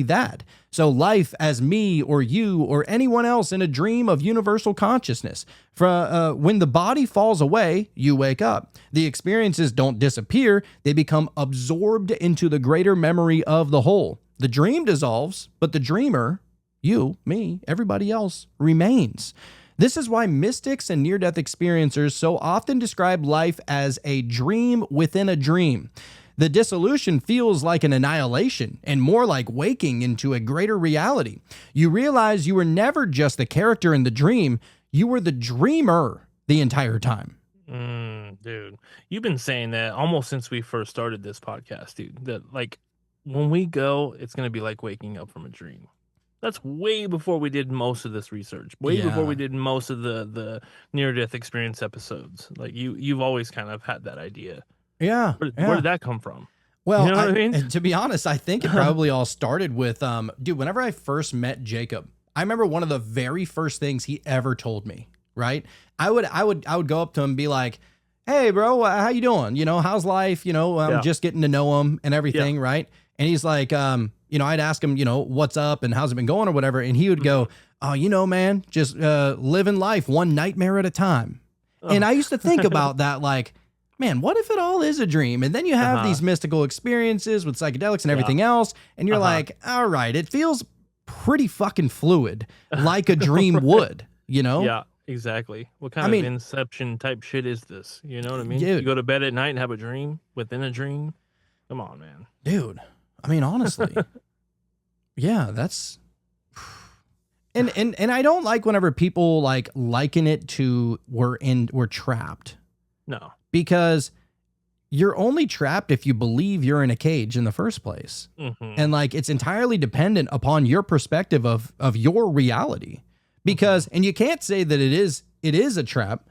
Speaker 4: that. So life as me or you or anyone else in a dream of universal consciousness. When the body falls away, you wake up. The experiences don't disappear. They become absorbed into the greater memory of the whole. The dream dissolves, but the dreamer, you, me, everybody else, remains. This is why mystics and near-death experiencers so often describe life as a dream within a dream. The dissolution feels like an annihilation and more like waking into a greater reality. You realize you were never just the character in the dream, you were the dreamer the entire time.
Speaker 5: Dude, you've been saying that almost since we first started this podcast, dude. That like when we go, it's gonna be like waking up from a dream. That's way before we did most of this research. Way before we did most of the near-death experience episodes. Like you've always kind of had that idea.
Speaker 4: Yeah.
Speaker 5: Where did that come from?
Speaker 4: Well,
Speaker 5: You know what I mean?
Speaker 4: to be honest, I think it probably all started with, dude, whenever I first met Jacob, I remember one of the very first things he ever told me, right? I would go up to him and be like, hey, bro, how you doing? You know, how's life? You know, I'm just getting to know him and everything, right? And he's like, I'd ask him, what's up and how's it been going or whatever. And he would go, oh, man, just living life one nightmare at a time. And I used to think about that like, man, what if it all is a dream? And then you have these mystical experiences with psychedelics and everything else. And you're like, all right, it feels pretty fucking fluid, like a dream would,
Speaker 5: Yeah, exactly. What kind of Inception type shit is this? You know what I mean?
Speaker 4: Dude.
Speaker 5: You go to bed at night and have a dream within a dream? Come on, man.
Speaker 4: Dude, I mean, honestly, yeah, that's, and I don't like whenever people like liken it to we're trapped.
Speaker 5: No.
Speaker 4: Because you're only trapped if you believe you're in a cage in the first place. And like, it's entirely dependent upon your perspective of your reality. Because, and you can't say that it is a trap.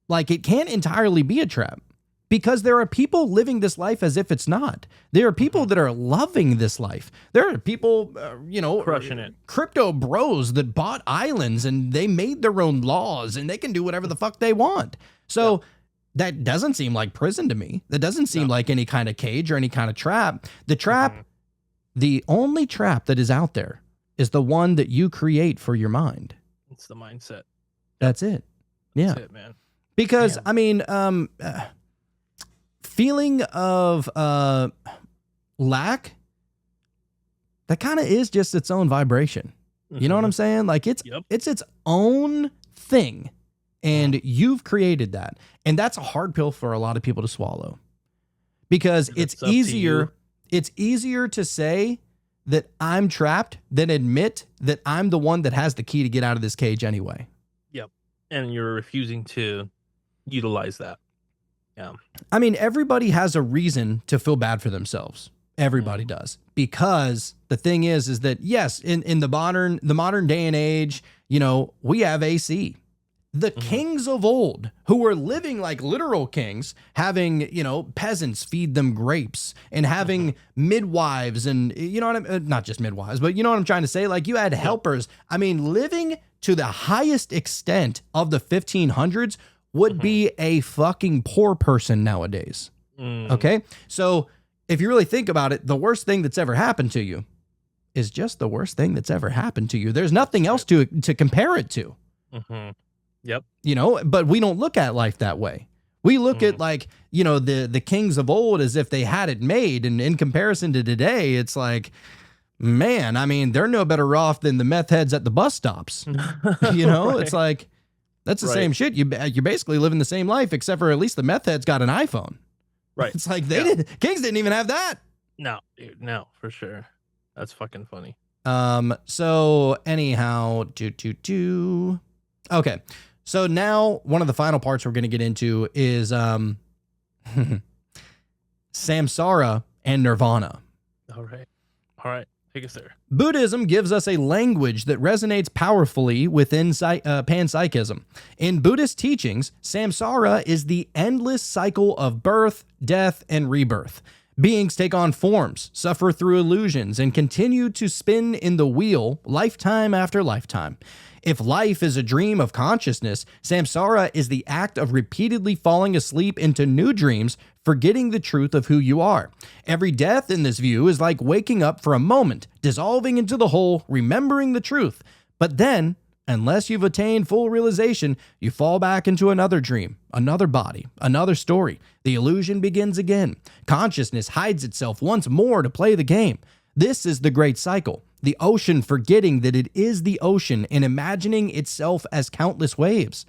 Speaker 4: Like, it can't entirely be a trap. Because there are people living this life as if it's not. There are people that are loving this life. There are people,
Speaker 5: crushing it.
Speaker 4: Crypto bros that bought islands and they made their own laws and they can do whatever the fuck they want. So that doesn't seem like prison to me. That doesn't seem like any kind of cage or any kind of trap. The trap the only trap that is out there is the one that you create for your mind.
Speaker 5: It's the mindset.
Speaker 4: That's it. Yeah.
Speaker 5: That's it, man.
Speaker 4: Because,
Speaker 5: Damn.
Speaker 4: I mean, feeling of lack, that kind of is just its own vibration. You know what I'm saying? Like it's its own thing, and you've created that. And that's a hard pill for a lot of people to swallow, because it's easier to say that I'm trapped than admit that I'm the one that has the key to get out of this cage anyway.
Speaker 5: Yep. And you're refusing to utilize that. Yeah.
Speaker 4: I mean, everybody has a reason to feel bad for themselves. Everybody does. Because the thing is that yes, in the modern day and age, you know, we have AC. The kings of old, who were living like literal kings, having, you know, peasants feed them grapes and having midwives and, you know what I mean? Not just midwives, but you know what I'm trying to say? Like you had helpers. I mean, living to the highest extent of the 1500s would be a fucking poor person nowadays. Okay? So if you really think about it, the worst thing that's ever happened to you is just the worst thing that's ever happened to you. There's nothing else to compare it to.
Speaker 5: Yep.
Speaker 4: You know, but we don't look at life that way. We look at like, you know, the kings of old as if they had it made. And in comparison to today, it's like, man, I mean, they're no better off than the meth heads at the bus stops. You know,
Speaker 5: Right.
Speaker 4: It's like, that's the same shit. You're basically living the same life, except for at least the meth heads got an iPhone.
Speaker 5: Right.
Speaker 4: It's like Kings didn't even have that.
Speaker 5: No, dude, no, for sure. That's fucking funny.
Speaker 4: So anyhow, okay. So now one of the final parts we're going to get into is samsara and nirvana.
Speaker 5: All right. Take us there.
Speaker 4: Buddhism gives us a language that resonates powerfully within panpsychism. In Buddhist teachings, samsara is the endless cycle of birth, death, and rebirth. Beings take on forms, suffer through illusions, and continue to spin in the wheel lifetime after lifetime. If life is a dream of consciousness, samsara is the act of repeatedly falling asleep into new dreams, forgetting the truth of who you are. Every death in this view is like waking up for a moment, dissolving into the whole, remembering the truth. But then, unless you've attained full realization, you fall back into another dream, another body, another story. The illusion begins again. Consciousness hides itself once more to play the game. This is the great cycle. The ocean forgetting that it is the ocean and imagining itself as countless waves.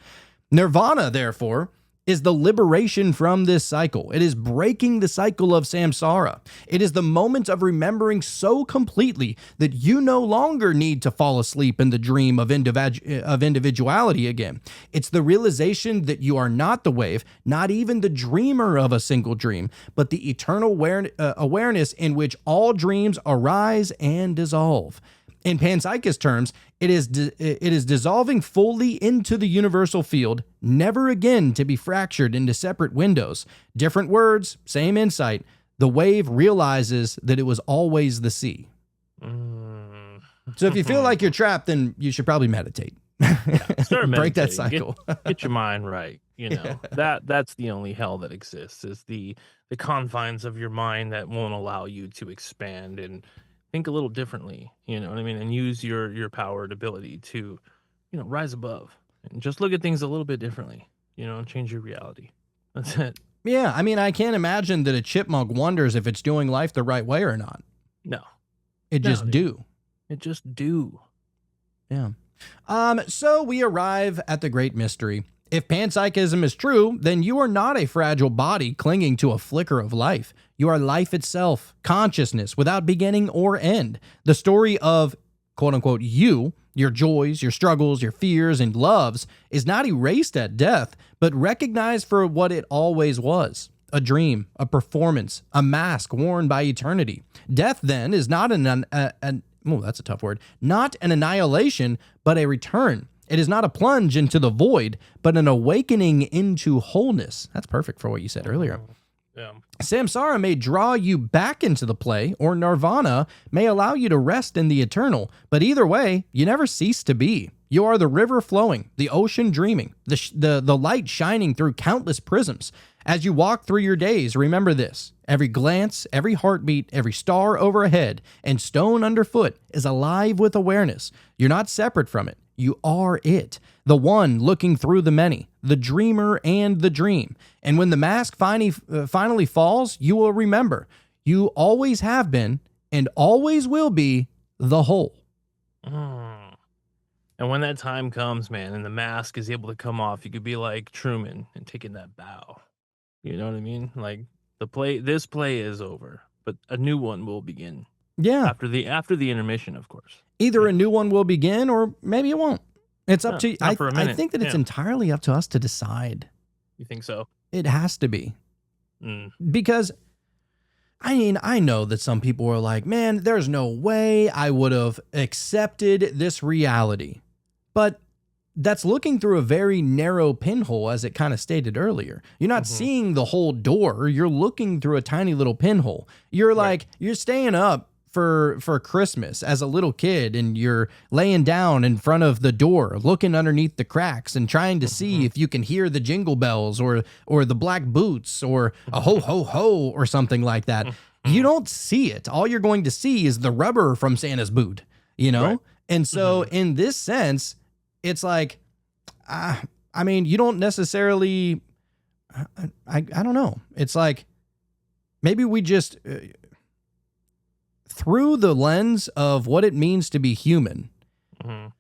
Speaker 4: Nirvana, therefore, is the liberation from this cycle. It is breaking the cycle of samsara. It is the moment of remembering so completely that you no longer need to fall asleep in the dream of individuality again. It's the realization that you are not the wave, not even the dreamer of a single dream, but the eternal awareness in which all dreams arise and dissolve. In panpsychist terms, it is dissolving fully into the universal field, never again to be fractured into separate windows. Different words, same insight. The wave realizes that it was always the sea. So if you feel like you're trapped, then you should probably meditate.
Speaker 5: Start
Speaker 4: Break that
Speaker 5: meditating.
Speaker 4: cycle.
Speaker 5: Get your mind right. You know, that's the only hell that exists, is the confines of your mind that won't allow you to expand and think a little differently, you know what I mean? And use your power and ability to, you know, rise above and just look at things a little bit differently, you know, and change your reality. That's it.
Speaker 4: Yeah, I mean, I can't imagine that a chipmunk wonders if it's doing life the right way or not.
Speaker 5: No.
Speaker 4: It
Speaker 5: No,
Speaker 4: just
Speaker 5: dude.
Speaker 4: do.
Speaker 5: It just do.
Speaker 4: Yeah. So we arrive at the great mystery. If panpsychism is true, then you are not a fragile body clinging to a flicker of life. You are life itself, consciousness without beginning or end. The story of, quote unquote, you, your joys, your struggles, your fears, and loves is not erased at death, but recognized for what it always was. A dream, a performance, a mask worn by eternity. Death, then, is not that's a tough word, not an annihilation, but a return. It is not a plunge into the void, but an awakening into wholeness. That's perfect for what you said earlier.
Speaker 5: Yeah.
Speaker 4: Samsara may draw you back into the play, or nirvana may allow you to rest in the eternal. But either way, you never cease to be. You are the river flowing, the ocean dreaming, the light shining through countless prisms. As you walk through your days, remember this. Every glance, every heartbeat, every star overhead, and stone underfoot is alive with awareness. You're not separate from it. You are it. The one looking through the many, the dreamer and the dream. And when the mask finally falls, you will remember you always have been and always will be the whole.
Speaker 5: And when that time comes, man, and the mask is able to come off, you could be like Truman and taking that bow. You know what I mean? Like this play is over, but a new one will begin.
Speaker 4: Yeah.
Speaker 5: After the intermission, of course.
Speaker 4: Either a new one will begin or maybe it won't. It's up to you.
Speaker 5: Not for a minute.
Speaker 4: I think that it's entirely up to us to decide.
Speaker 5: You think so?
Speaker 4: It has to be.
Speaker 5: Mm.
Speaker 4: Because, I mean, I know that some people are like, man, there's no way I would have accepted this reality. But that's looking through a very narrow pinhole, as it kind of stated earlier. You're not seeing the whole door. You're looking through a tiny little pinhole. You're like, you're staying up for Christmas as a little kid, and you're laying down in front of the door, looking underneath the cracks and trying to see if you can hear the jingle bells or the black boots or a ho ho ho or something like that. You don't see it. All you're going to see is the rubber from Santa's boot, you know?
Speaker 5: Right.
Speaker 4: And so in this sense, it's like, I mean, you don't necessarily, I don't know. It's like, maybe we just, through the lens of what it means to be human. And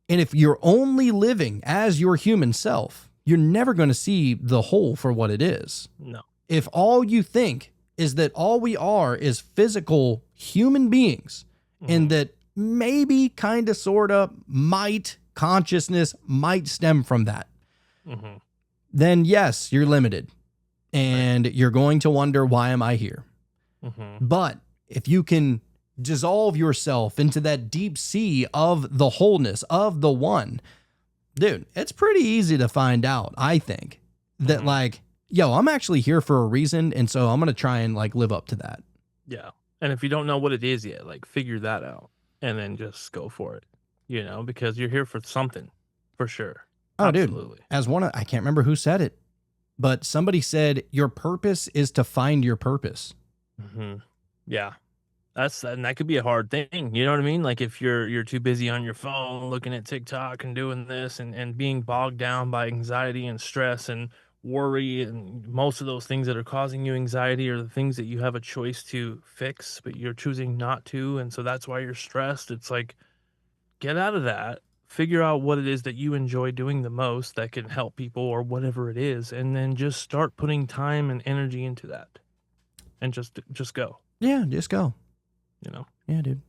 Speaker 4: if you're only living as your human self, you're never going to see the whole for what it is.
Speaker 5: No.
Speaker 4: If all you think is that all we are is physical human beings, and that maybe kind of sort of consciousness might stem from that, then yes, you're limited. And you're going to wonder, why am I here? But if you can dissolve yourself into that deep sea of the wholeness of the one, dude, it's pretty easy to find out, I think, that like, yo, I'm actually here for a reason. And so I'm going to try and like live up to that.
Speaker 5: Yeah. And if you don't know what it is yet, like figure that out and then just go for it, you know, because you're here for something for sure.
Speaker 4: Oh,
Speaker 5: Absolutely.
Speaker 4: dude, as I can't remember who said it, but somebody said your purpose is to find your purpose.
Speaker 5: Yeah. And that could be a hard thing. You know what I mean? Like if you're too busy on your phone looking at TikTok and doing this and being bogged down by anxiety and stress and worry, and most of those things that are causing you anxiety are the things that you have a choice to fix, but you're choosing not to. And so that's why you're stressed. It's like, get out of that, figure out what it is that you enjoy doing the most that can help people or whatever it is. And then just start putting time and energy into that and just go,
Speaker 4: Yeah, just go.
Speaker 5: you know?
Speaker 4: Yeah, dude.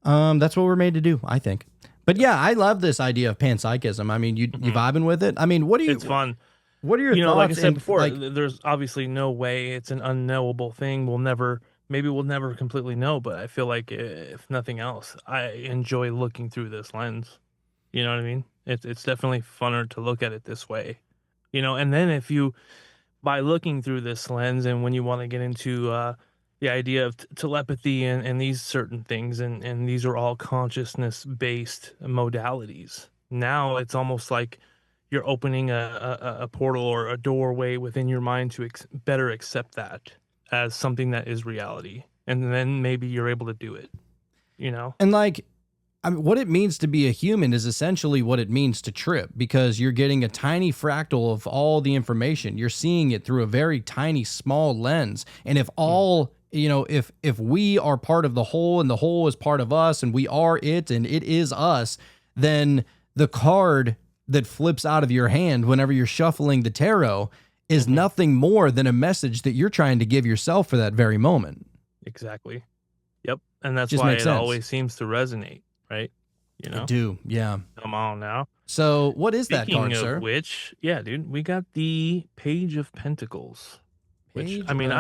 Speaker 4: That's what we're made to do, I think. But yeah, I love this idea of panpsychism. I mean, you vibing with it? I mean, what do you?
Speaker 5: It's fun.
Speaker 4: What are your thoughts?
Speaker 5: Like I said
Speaker 4: and,
Speaker 5: before,
Speaker 4: like,
Speaker 5: there's obviously no way, it's an unknowable thing. We'll never completely know, but I feel like if nothing else, I enjoy looking through this lens. You know what I mean? It's definitely funner to look at it this way, you know. And then if you, by looking through this lens, and when you want to get into the idea of telepathy and these certain things, and these are all consciousness based modalities. Now it's almost like you're opening a portal or a doorway within your mind to better accept that as something that is reality. And then maybe you're able to do it, you know?
Speaker 4: And like, I mean, what it means to be a human is essentially what it means to trip, because you're getting a tiny fractal of all the information. You're seeing it through a very tiny, small lens. And if all, you know, if we are part of the whole and the whole is part of us and we are it and it is us, then the card that flips out of your hand whenever you're shuffling the tarot is nothing more than a message that you're trying to give yourself for that very moment.
Speaker 5: Exactly. Yep. And that's
Speaker 4: Just
Speaker 5: why it
Speaker 4: makes sense.
Speaker 5: always seems to resonate, right? You know?
Speaker 4: I do, yeah.
Speaker 5: Come on now.
Speaker 4: So what is that
Speaker 5: Speaking
Speaker 4: card,
Speaker 5: of
Speaker 4: sir?
Speaker 5: which, yeah, dude, we got the Page of Pentacles. Which,
Speaker 4: Page
Speaker 5: I mean,
Speaker 4: of-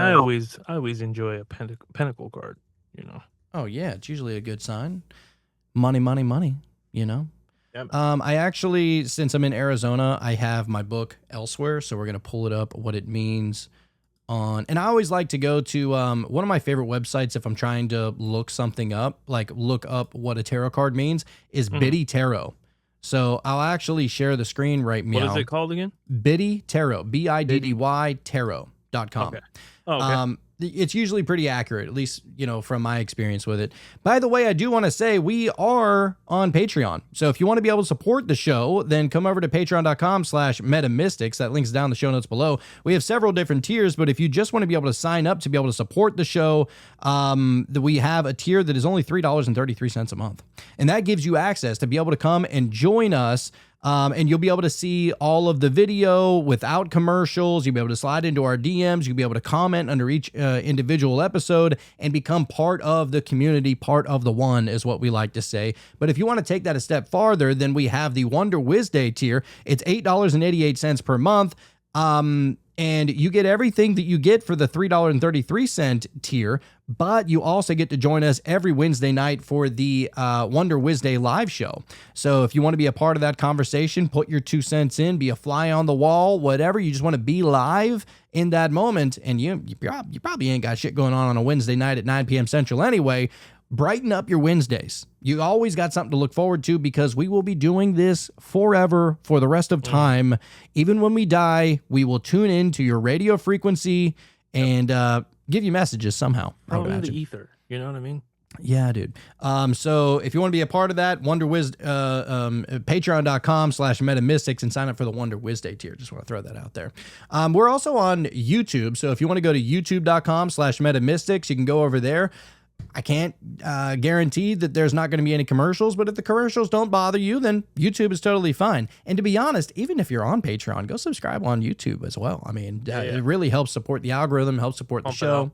Speaker 5: I always enjoy a pentacle card, you know?
Speaker 4: Oh yeah, it's usually a good sign. Money, money, money, you know?
Speaker 5: Yeah.
Speaker 4: I actually, since I'm in Arizona, I have my book elsewhere, so we're going to pull it up, what it means on, and I always like to go to one of my favorite websites if I'm trying to look something up, like look up what a tarot card means, is Biddy Tarot. So I'll actually share the screen right now.
Speaker 5: What is it called again?
Speaker 4: Biddy Tarot, BIDDY tarot.com.
Speaker 5: Okay. Oh, okay.
Speaker 4: It's usually pretty accurate, at least, from my experience with it. By the way, I do want to say we are on Patreon. So if you want to be able to support the show, then come over to patreon.com/metamystics. That link's down in the show notes below. We have several different tiers, but if you just want to be able to sign up to be able to support the show, we have a tier that is only $3.33 a month. And that gives you access to be able to come and join us. And you'll be able to see all of the video without commercials. You'll be able to slide into our DMs. You'll be able to comment under each individual episode and become part of the community, part of the one is what we like to say. But if you want to take that a step farther, then we have the Wonder Wiz Day tier. It's $8.88 per month. And you get everything that you get for the $3.33 tier, but you also get to join us every Wednesday night for the Wonder Wiz Day live show. So if you want to be a part of that conversation, put your 2 cents in, be a fly on the wall, whatever. You just want to be live in that moment, and you probably ain't got shit going on a Wednesday night at 9 p.m. Central anyway. Brighten up your Wednesdays. You always got something to look forward to because we will be doing this forever for the rest of time. Even when we die, we will tune into your radio frequency and give you messages somehow.
Speaker 5: Probably the ether. You know what I mean?
Speaker 4: Yeah, dude. So if you want to be a part of that, patreon.com/metamystics and sign up for the Wonder Wiz Day tier. Just want to throw that out there. We're also on YouTube. So if you want to go to youtube.com/metamystics, you can go over there. I can't guarantee that there's not going to be any commercials, but if the commercials don't bother you, then YouTube is totally fine. And to be honest, even if you're on Patreon, go subscribe on YouTube as well. I mean, it really helps support the algorithm, helps support the show,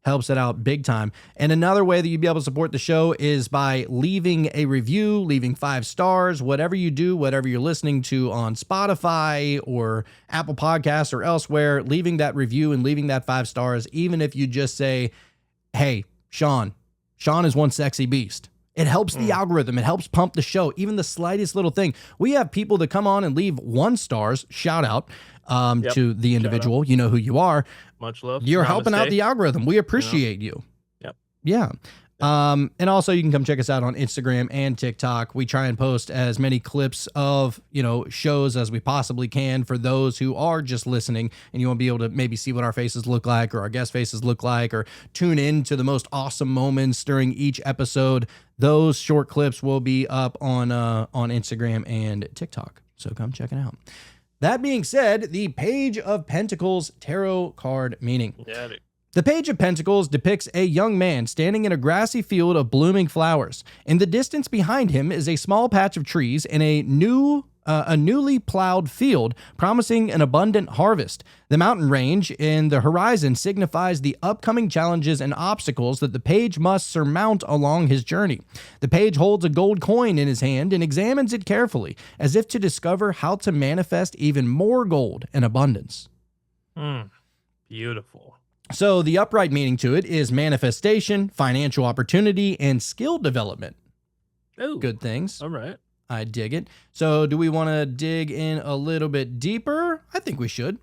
Speaker 4: helps it out big time. And another way that you'd be able to support the show is by leaving a review, leaving 5 stars, whatever you do, whatever you're listening to on Spotify or Apple Podcasts or elsewhere, leaving that review and leaving that 5 stars, even if you just say, hey, Sean is one sexy beast. It helps the algorithm. It helps pump the show. Even the slightest little thing. We have people that come on and leave 1 stars. Shout out to the individual. You know who you are.
Speaker 5: Much love.
Speaker 4: You're helping out the algorithm. We appreciate you.
Speaker 5: Yep.
Speaker 4: Yeah. And also you can come check us out on Instagram and TikTok. We try and post as many clips of, shows as we possibly can for those who are just listening and you want to be able to maybe see what our faces look like or our guest faces look like or tune in to the most awesome moments during each episode. Those short clips will be up on Instagram and TikTok. So come check it out. That being said, the Page of Pentacles tarot card meaning.
Speaker 5: Yeah, dude.
Speaker 4: The Page of Pentacles depicts a young man standing in a grassy field of blooming flowers. In the distance behind him is a small patch of trees and a newly plowed field promising an abundant harvest. The mountain range in the horizon signifies the upcoming challenges and obstacles that the page must surmount along his journey. The page holds a gold coin in his hand and examines it carefully, as if to discover how to manifest even more gold and abundance.
Speaker 5: Beautiful.
Speaker 4: So the upright meaning to it is manifestation, financial opportunity, and skill development.
Speaker 5: Oh,
Speaker 4: good things.
Speaker 5: All right.
Speaker 4: I dig it. So do we want to dig in a little bit deeper? I think we should.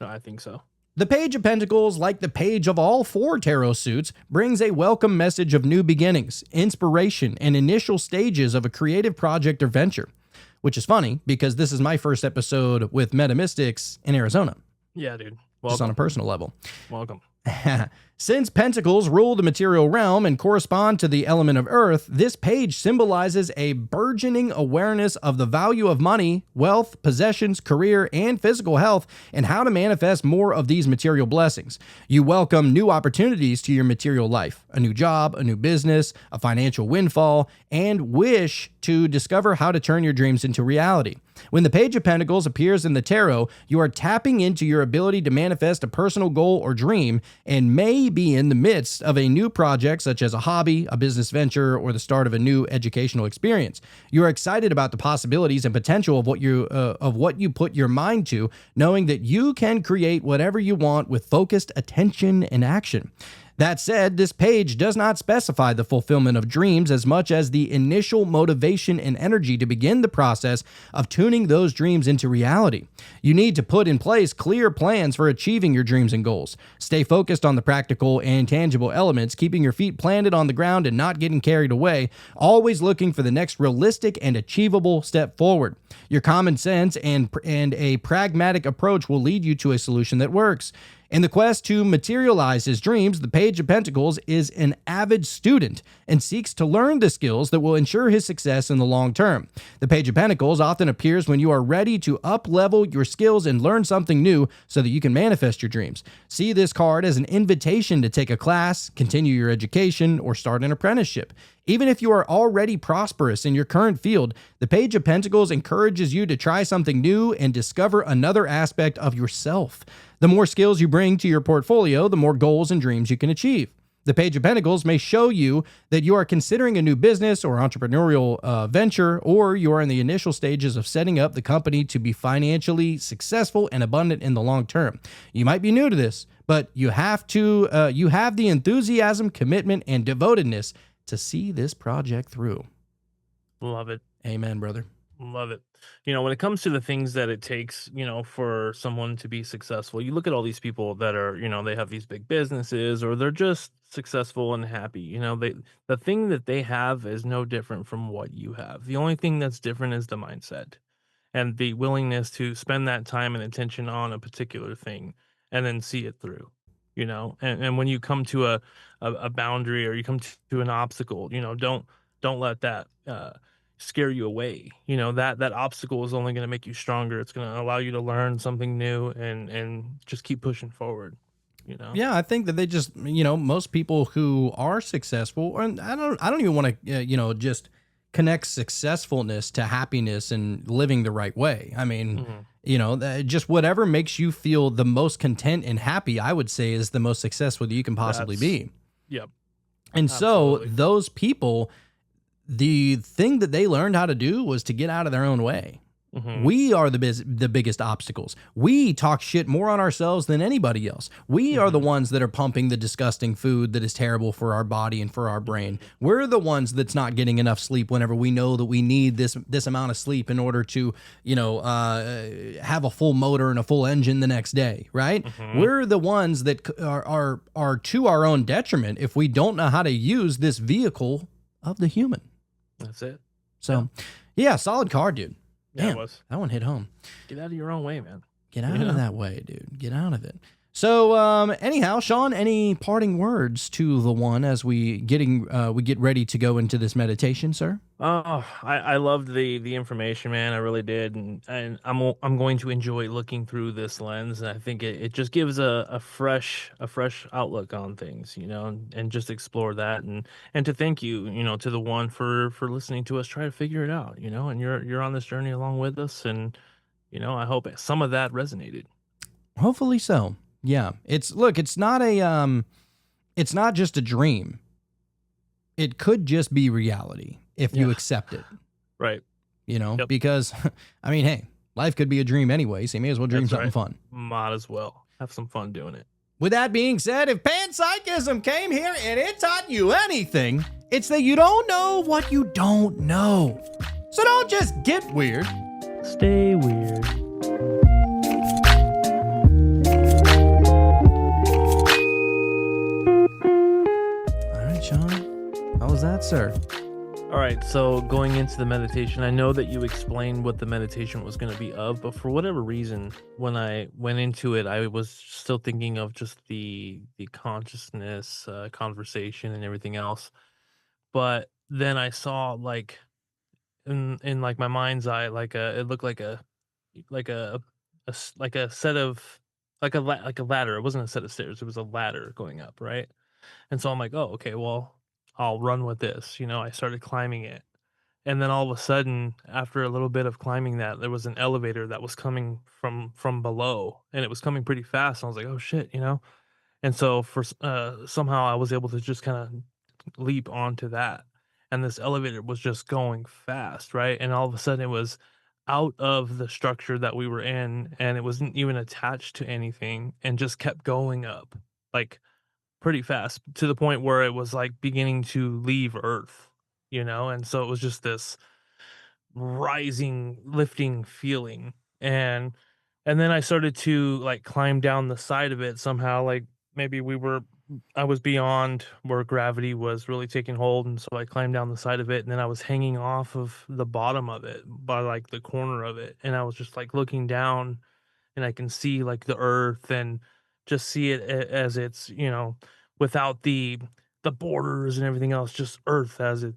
Speaker 5: I think so.
Speaker 4: The Page of Pentacles, like the page of all 4 tarot suits, brings a welcome message of new beginnings, inspiration, and initial stages of a creative project or venture. Which is funny because this is my first episode with Metamystics in Arizona.
Speaker 5: Yeah, dude.
Speaker 4: Welcome. Just on a personal level.
Speaker 5: Welcome.
Speaker 4: Since pentacles rule the material realm and correspond to the element of earth, this page symbolizes a burgeoning awareness of the value of money, wealth, possessions, career, and physical health, and how to manifest more of these material blessings. You welcome new opportunities to your material life, a new job, a new business, a financial windfall, and wish to discover how to turn your dreams into reality. When the Page of Pentacles appears in the tarot, you are tapping into your ability to manifest a personal goal or dream and may be in the midst of a new project such as a hobby, a business venture, or the start of a new educational experience. You are excited about the possibilities and potential of what you put your mind to, knowing that you can create whatever you want with focused attention and action. That said, this page does not specify the fulfillment of dreams as much as the initial motivation and energy to begin the process of tuning those dreams into reality. You need to put in place clear plans for achieving your dreams and goals. Stay focused on the practical and tangible elements, keeping your feet planted on the ground and not getting carried away, always looking for the next realistic and achievable step forward. Your common sense and a pragmatic approach will lead you to a solution that works. In the quest to materialize his dreams, the Page of Pentacles is an avid student and seeks to learn the skills that will ensure his success in the long term. The Page of Pentacles often appears when you are ready to up-level your skills and learn something new so that you can manifest your dreams. See this card as an invitation to take a class, continue your education, or start an apprenticeship. Even if you are already prosperous in your current field, the Page of Pentacles encourages you to try something new and discover another aspect of yourself. The more skills you bring to your portfolio, the more goals and dreams you can achieve. The Page of Pentacles may show you that you are considering a new business or entrepreneurial venture, or you are in the initial stages of setting up the company to be financially successful and abundant in the long term. You might be new to this, but you have the enthusiasm, commitment, and devotedness to see this project through.
Speaker 5: Love it.
Speaker 4: Amen, brother.
Speaker 5: Love it. When it comes to the things that it takes, for someone to be successful, you look at all these people that are, they have these big businesses, or they're just successful and happy. The thing that they have is no different from what you have. The only thing that's different is the mindset and the willingness to spend that time and attention on a particular thing and then see it through. And when you come to a boundary, or you come to an obstacle, don't let that scare you away. That obstacle is only going to make you stronger. It's going to allow you to learn something new and just keep pushing forward.
Speaker 4: Yeah, I think that they just, most people who are successful, and I don't even want to, just connect successfulness to happiness and living the right way. I mean, just whatever makes you feel the most content and happy, I would say, is the most successful that you can possibly be.
Speaker 5: Yep.
Speaker 4: And
Speaker 5: Absolutely.
Speaker 4: so those people, the thing that they learned how to do was to get out of their own way. We are the biggest obstacles. We talk shit more on ourselves than anybody else. We are the ones that are pumping the disgusting food that is terrible for our body and for our brain. We're the ones that's not getting enough sleep whenever we know that we need this amount of sleep in order to, have a full motor and a full engine the next day, right? We're the ones that are to our own detriment if we don't know how to use this vehicle of the human.
Speaker 5: That's it.
Speaker 4: So, yeah, solid card, dude.
Speaker 5: Yeah,
Speaker 4: Damn,
Speaker 5: it was.
Speaker 4: that one hit home.
Speaker 5: Get out of your own way, man.
Speaker 4: Get out of that way, dude. Get out of it. So, anyhow, Sean, any parting words to the one as we get ready to go into this meditation, sir?
Speaker 5: Oh, I loved the information, man. I really did, and I'm going to enjoy looking through this lens. And I think it just gives a fresh outlook on things, and just explore that, and to thank you, to the one for listening to us try to figure it out, and you're on this journey along with us, and I hope some of that resonated.
Speaker 4: Hopefully so. Yeah, it's not just a dream. It could just be reality if you accept it.
Speaker 5: Right. Yep.
Speaker 4: Because, I mean, hey, life could be a dream anyway, so you may as well dream something fun.
Speaker 5: Might as well. Have some fun doing it.
Speaker 4: With that being said, if Panpsychism came here and it taught you anything, it's that you don't know what you don't know. So don't just get weird.
Speaker 5: Stay weird.
Speaker 4: Sean, how was that, sir?
Speaker 5: All right, so going into the meditation, I know that you explained what the meditation was going to be of, but for whatever reason, when I went into it, I was still thinking of just the consciousness, conversation, and everything else. But then I saw, like, in like my mind's eye, it looked like a set of like a ladder. It wasn't a set of stairs; it was a ladder going up, right? And so I'm like, oh, okay, well, I'll run with this. I started climbing it. And then all of a sudden, after a little bit of climbing that, there was an elevator that was coming from below, and it was coming pretty fast. And I was like, oh shit, And so somehow I was able to just kind of leap onto that. And this elevator was just going fast, right? And all of a sudden it was out of the structure that we were in, and it wasn't even attached to anything, and just kept going up. Like pretty fast, to the point where it was like beginning to leave Earth, and so it was just this rising, lifting feeling. And then I started to like climb down the side of it somehow, like maybe I was beyond where gravity was really taking hold, and so I climbed down the side of it, and then I was hanging off of the bottom of it by like the corner of it, and I was just like looking down, and I can see like the earth, and just see it as it's, without the borders and everything else, just earth as it,